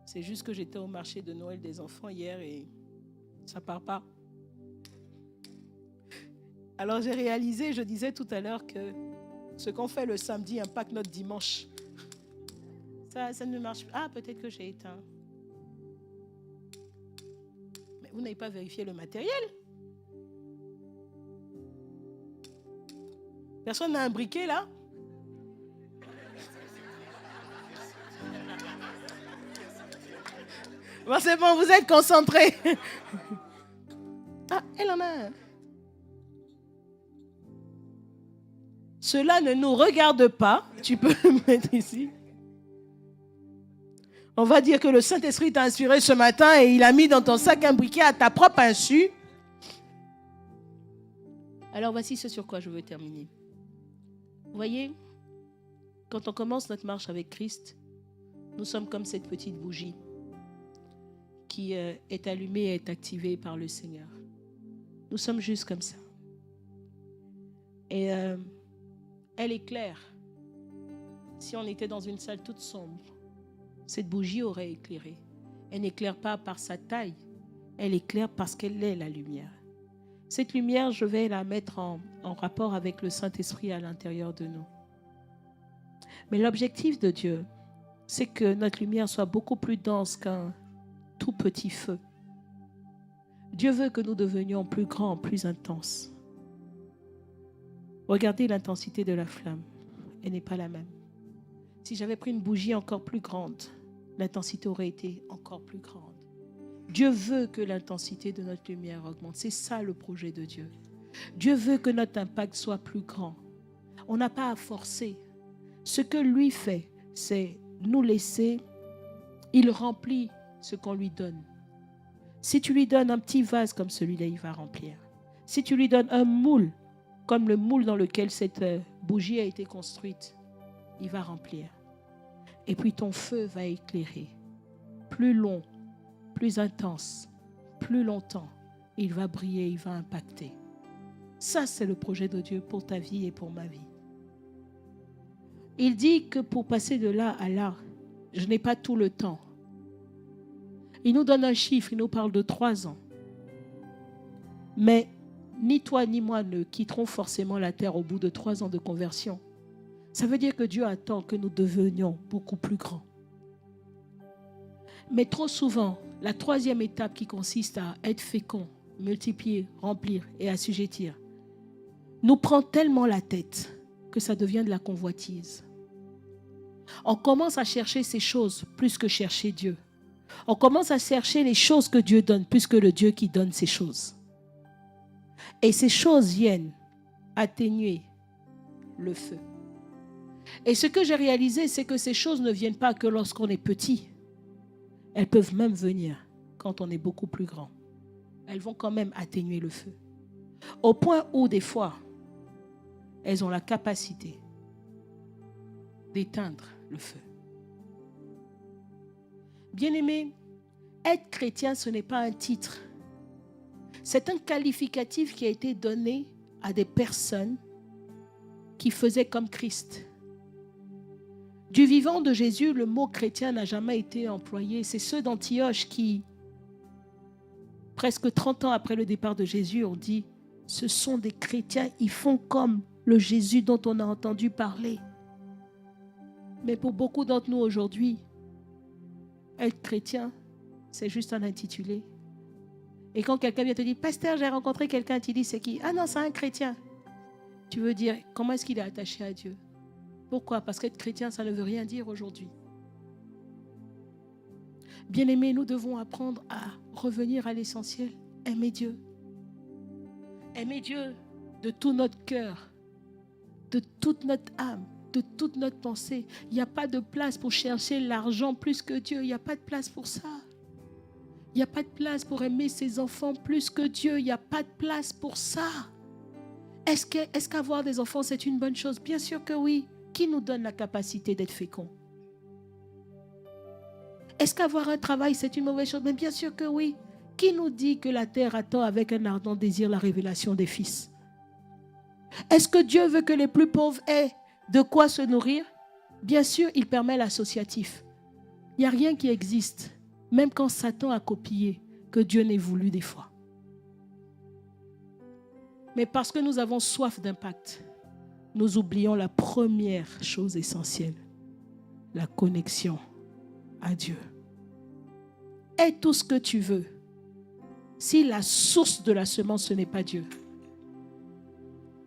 C'est juste que j'étais au marché de Noël des enfants hier et ça ne part pas. Alors, j'ai réalisé, je disais tout à l'heure que ce qu'on fait le samedi impacte notre dimanche. Ça ne marche pas. Ah, peut-être que j'ai éteint. Mais vous n'avez pas vérifié le matériel. Personne n'a un briquet là? Bon, c'est bon, vous êtes concentrés. Ah, elle en a un. Cela ne nous regarde pas. Tu peux le mettre ici. On va dire que le Saint-Esprit t'a inspiré ce matin et il a mis dans ton sac un briquet à ta propre insu. Alors voici ce sur quoi je veux terminer. Vous voyez, quand on commence notre marche avec Christ, nous sommes comme cette petite bougie qui est allumée et est activée par le Seigneur. Nous sommes juste comme ça. Et elle éclaire. Si on était dans une salle toute sombre, cette bougie aurait éclairé. Elle n'éclaire pas par sa taille, elle éclaire parce qu'elle est la lumière. Cette lumière, je vais la mettre en rapport avec le Saint-Esprit à l'intérieur de nous. Mais l'objectif de Dieu, c'est que notre lumière soit beaucoup plus dense qu'un tout petit feu. Dieu veut que nous devenions plus grands, plus intenses. Regardez l'intensité de la flamme. Elle n'est pas la même. Si j'avais pris une bougie encore plus grande, l'intensité aurait été encore plus grande. Dieu veut que l'intensité de notre lumière augmente. C'est ça le projet de Dieu. Dieu veut que notre impact soit plus grand. On n'a pas à forcer. Ce que lui fait, c'est nous laisser. Il remplit ce qu'on lui donne. Si tu lui donnes un petit vase comme celui-là, il va remplir. Si tu lui donnes un moule, comme le moule dans lequel cette bougie a été construite, il va remplir. Et puis ton feu va éclairer. Plus long, plus intense, plus longtemps, il va briller, il va impacter. Ça, c'est le projet de Dieu pour ta vie et pour ma vie. Il dit que pour passer de là à là, je n'ai pas tout le temps. Il nous donne un chiffre, il nous parle de 3 ans. Mais ni toi ni moi ne quitterons forcément la terre au bout de 3 ans de conversion. Ça veut dire que Dieu attend que nous devenions beaucoup plus grands. Mais trop souvent, la 3e étape qui consiste à être fécond, multiplier, remplir et assujettir, nous prend tellement la tête que ça devient de la convoitise. On commence à chercher ces choses plus que chercher Dieu. On commence à chercher les choses que Dieu donne plus que le Dieu qui donne ces choses. Et ces choses viennent atténuer le feu. Et ce que j'ai réalisé, c'est que ces choses ne viennent pas que lorsqu'on est petit. Elles peuvent même venir quand on est beaucoup plus grand. Elles vont quand même atténuer le feu. Au point où, des fois, elles ont la capacité d'éteindre le feu. Bien-aimé, être chrétien, ce n'est pas un titre. C'est un qualificatif qui a été donné à des personnes qui faisaient comme Christ. Du vivant de Jésus, le mot chrétien n'a jamais été employé. C'est ceux d'Antioche qui, presque 30 ans après le départ de Jésus, ont dit « Ce sont des chrétiens, ils font comme le Jésus dont on a entendu parler. » Mais pour beaucoup d'entre nous aujourd'hui, être chrétien, c'est juste un intitulé. Et quand quelqu'un vient te dire « Pasteur, j'ai rencontré quelqu'un », tu dis « C'est qui ?»« Ah non, c'est un chrétien. » Tu veux dire « Comment est-ce qu'il est attaché à Dieu ?» Pourquoi? Parce qu'être chrétien, ça ne veut rien dire aujourd'hui. Bien-aimés, nous devons apprendre à revenir à l'essentiel. Aimer Dieu. Aimer Dieu de tout notre cœur, de toute notre âme, de toute notre pensée. Il n'y a pas de place pour chercher l'argent plus que Dieu. Il n'y a pas de place pour ça. Il n'y a pas de place pour aimer ses enfants plus que Dieu. Il n'y a pas de place pour ça. Est-ce qu'avoir des enfants, c'est une bonne chose? Bien sûr que oui. Qui nous donne la capacité d'être fécond? Est-ce qu'avoir un travail, c'est une mauvaise chose? Mais bien sûr que oui. Qui nous dit que la terre attend avec un ardent désir la révélation des fils? Est-ce que Dieu veut que les plus pauvres aient de quoi se nourrir? Bien sûr, il permet l'associatif. Il n'y a rien qui existe, même quand Satan a copié, que Dieu n'ait voulu des fois. Mais parce que nous avons soif d'impact, nous oublions la première chose essentielle, la connexion à Dieu. Aie tout ce que tu veux. Si la source de la semence, ce n'est pas Dieu,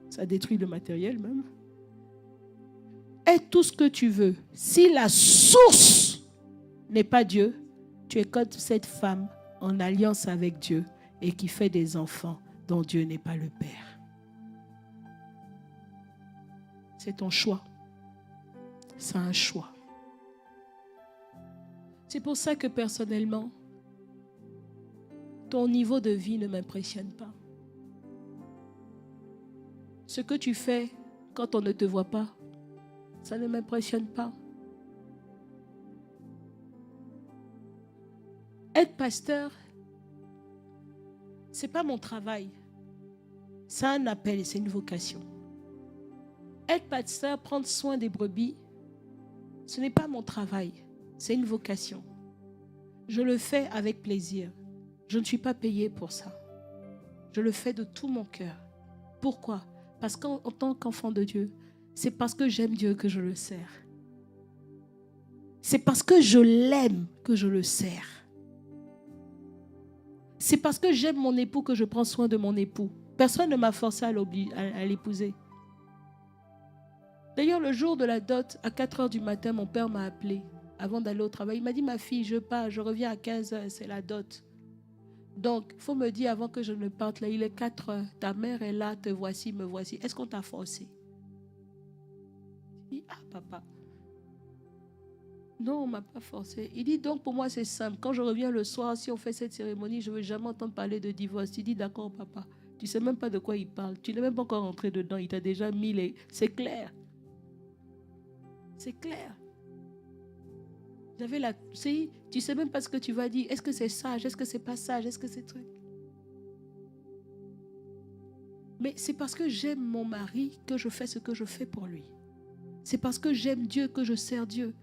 ça détruit le matériel même. Aie tout ce que tu veux. Si la source n'est pas Dieu, tu es comme cette femme en alliance avec Dieu et qui fait des enfants dont Dieu n'est pas le Père. C'est ton choix. C'est un choix. C'est pour ça que personnellement, ton niveau de vie ne m'impressionne pas. Ce que tu fais quand on ne te voit pas, ça ne m'impressionne pas. Être pasteur, ce n'est pas mon travail. C'est un appel, c'est une vocation. Être pasteur, prendre soin des brebis, ce n'est pas mon travail, c'est une vocation. Je le fais avec plaisir. Je ne suis pas payée pour ça. Je le fais de tout mon cœur. Pourquoi? Parce qu'en tant qu'enfant de Dieu, c'est parce que j'aime Dieu que je le sers. C'est parce que je l'aime que je le sers. C'est parce que j'aime mon époux que je prends soin de mon époux. Personne ne m'a forcé à l'épouser. D'ailleurs, le jour de la dot, à 4h du matin, mon père m'a appelé avant d'aller au travail. Il m'a dit, ma fille, je pars, je reviens à 15h, c'est la dot. Donc, il faut me dire avant que je ne parte, là, il est 4h, ta mère est là, te voici, me voici. Est-ce qu'on t'a forcé? Je dis, ah papa. Non, on ne m'a pas forcé. Il dit, donc pour moi c'est simple. Quand je reviens le soir, si on fait cette cérémonie, je ne veux jamais entendre parler de divorce. Il dit, d'accord papa. Tu ne sais même pas de quoi il parle. Tu n'es même pas encore rentré dedans. Il t'a déjà mis les... C'est clair. C'est clair. J'avais la... Tu ne sais même pas ce que tu vas dire. Est-ce que c'est sage? Est-ce que c'est pas sage? Est-ce que c'est truc? Mais c'est parce que j'aime mon mari que je fais ce que je fais pour lui. C'est parce que j'aime Dieu que je sers Dieu.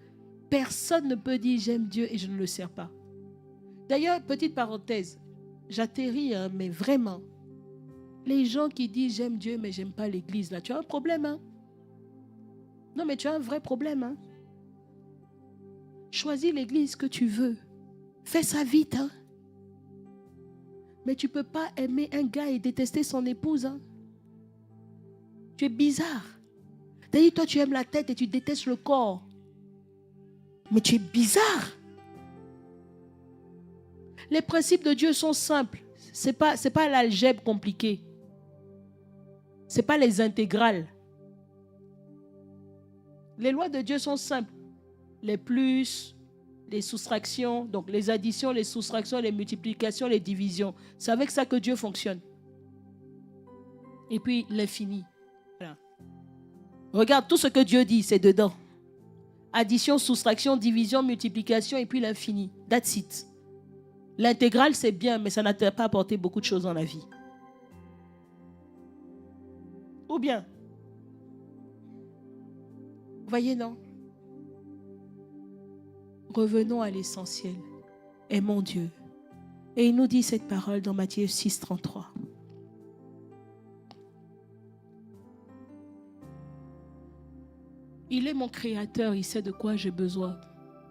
Personne ne peut dire j'aime Dieu et je ne le sers pas. D'ailleurs, petite parenthèse, j'atterris, hein, mais vraiment, les gens qui disent j'aime Dieu mais j'aime pas l'église, là, tu as un problème. Hein? Non, mais tu as un vrai problème. Hein? Choisis l'église que tu veux. Fais ça vite. Hein? Mais tu ne peux pas aimer un gars et détester son épouse. Hein? Tu es bizarre. D'ailleurs, toi, tu aimes la tête et tu détestes le corps. Mais tu es bizarre. Les principes de Dieu sont simples. Ce n'est pas l'algèbre compliquée. Ce n'est pas les intégrales. Les lois de Dieu sont simples. Les plus, les soustractions, donc les additions, les soustractions, les multiplications, les divisions. C'est avec ça que Dieu fonctionne. Et puis l'infini. Voilà. Regarde, tout ce que Dieu dit, c'est dedans. Addition, soustraction, division, multiplication et puis l'infini. That's it. L'intégrale, c'est bien, mais ça n'a pas apporté beaucoup de choses dans la vie. Ou bien, vous voyez, non? Revenons à l'essentiel. Aimons Dieu. Et il nous dit cette parole dans Matthieu 6, 33. Il est mon créateur, il sait de quoi j'ai besoin.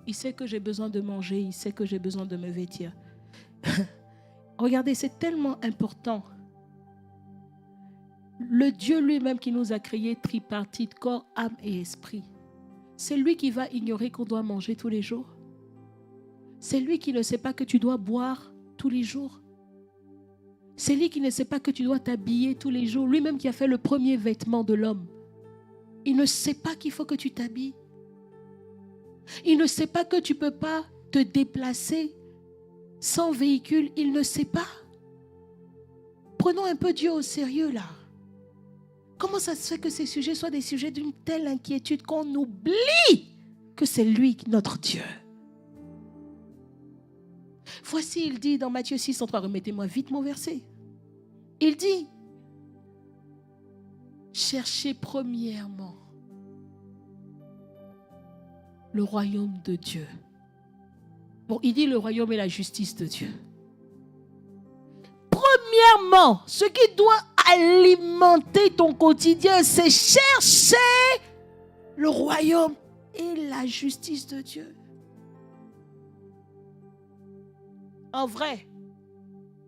Il sait que j'ai besoin de manger, il sait que j'ai besoin de me vêtir. Regardez, c'est tellement important. Le Dieu lui-même qui nous a créés tripartite, corps, âme et esprit. C'est lui qui va ignorer qu'on doit manger tous les jours. C'est lui qui ne sait pas que tu dois boire tous les jours. C'est lui qui ne sait pas que tu dois t'habiller tous les jours. Lui-même qui a fait le premier vêtement de l'homme. Il ne sait pas qu'il faut que tu t'habilles. Il ne sait pas que tu ne peux pas te déplacer sans véhicule. Il ne sait pas. Prenons un peu Dieu au sérieux là. Comment ça se fait que ces sujets soient des sujets d'une telle inquiétude qu'on oublie que c'est lui notre Dieu? Voici, il dit dans Matthieu 6, 3, remettez-moi vite mon verset. Il dit, cherchez premièrement le royaume de Dieu. Bon, il dit le royaume et la justice de Dieu. Premièrement, ce qui doit alimenter ton quotidien, c'est chercher le royaume et la justice de Dieu. En vrai,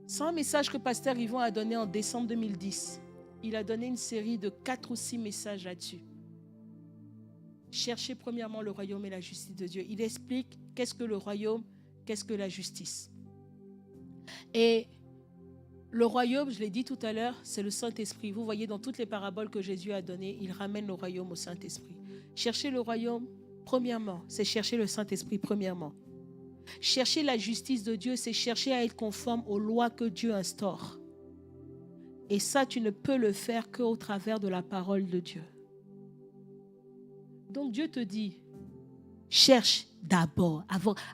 c'est un message que Pasteur Yvon a donné en décembre 2010. Il a donné une série de 4 ou 6 messages là-dessus. Cherchez premièrement le royaume et la justice de Dieu. Il explique qu'est-ce que le royaume, qu'est-ce que la justice. Et le royaume, je l'ai dit tout à l'heure, c'est le Saint-Esprit. Vous voyez dans toutes les paraboles que Jésus a données, il ramène le royaume au Saint-Esprit. Chercher le royaume, premièrement, c'est chercher le Saint-Esprit, premièrement. Chercher la justice de Dieu, c'est chercher à être conforme aux lois que Dieu instaure. Et ça, tu ne peux le faire qu'au travers de la parole de Dieu. Donc Dieu te dit, cherche d'abord,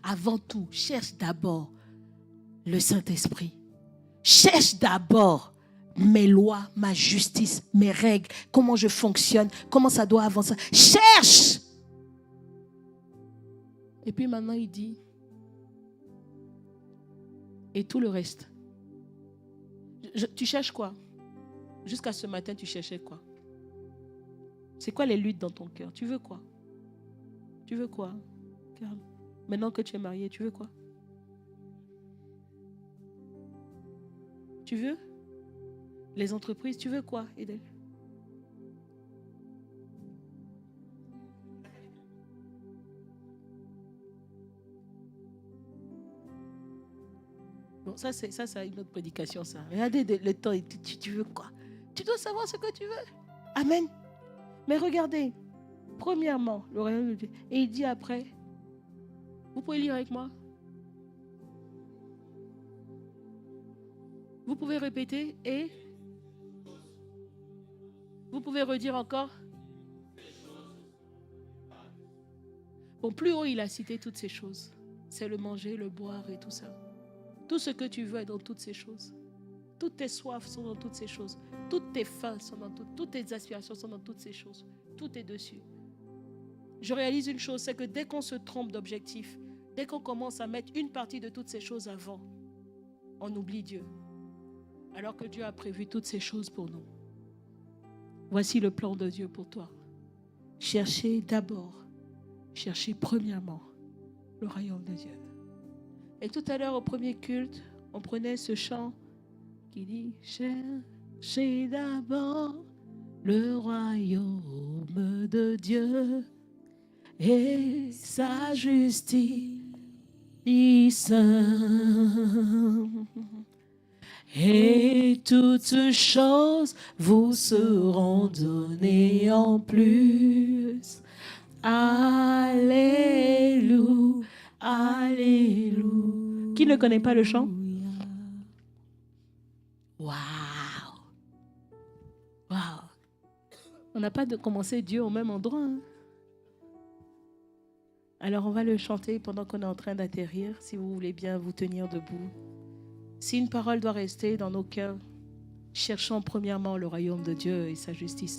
avant tout, cherche d'abord le Saint-Esprit. Cherche d'abord mes lois, ma justice, mes règles, comment je fonctionne, comment ça doit avancer. Cherche! Et puis maintenant il dit, et tout le reste. Tu cherches quoi? Jusqu'à ce matin, tu cherchais quoi? C'est quoi les luttes dans ton cœur? Tu veux quoi? Tu veux quoi? Carl? Maintenant que tu es marié, tu veux quoi? Tu veux? Les entreprises, tu veux quoi, Edel? Bon, ça, c'est une autre prédication, ça. Regardez le temps, tu veux quoi? Tu dois savoir ce que tu veux. Amen. Mais regardez, premièrement, le royaume de Dieu. Et il dit après, vous pouvez lire avec moi? Vous pouvez répéter et vous pouvez redire encore? Bon, plus haut, il a cité toutes ces choses. C'est le manger, le boire et tout ça. Tout ce que tu veux est dans toutes ces choses. Toutes tes soifs sont dans toutes ces choses. Toutes tes faims sont dans toutes tes aspirations sont dans toutes ces choses. Tout est dessus. Je réalise une chose, c'est que dès qu'on se trompe d'objectif, dès qu'on commence à mettre une partie de toutes ces choses avant, on oublie Dieu. Alors que Dieu a prévu toutes ces choses pour nous. Voici le plan de Dieu pour toi. Cherchez d'abord, cherchez premièrement le royaume de Dieu. Et tout à l'heure, au premier culte, on prenait ce chant qui dit « Cherchez d'abord le royaume de Dieu et sa justice. Et toutes choses vous seront données en plus. Alléluia, alléluia. Qui ne connaît pas le chant? Waouh! Waouh! On n'a pas de commencer Dieu au même endroit. Hein? Alors on va le chanter pendant qu'on est en train d'atterrir, si vous voulez bien vous tenir debout. Si une parole doit rester dans nos cœurs, cherchons premièrement le royaume de Dieu et sa justice.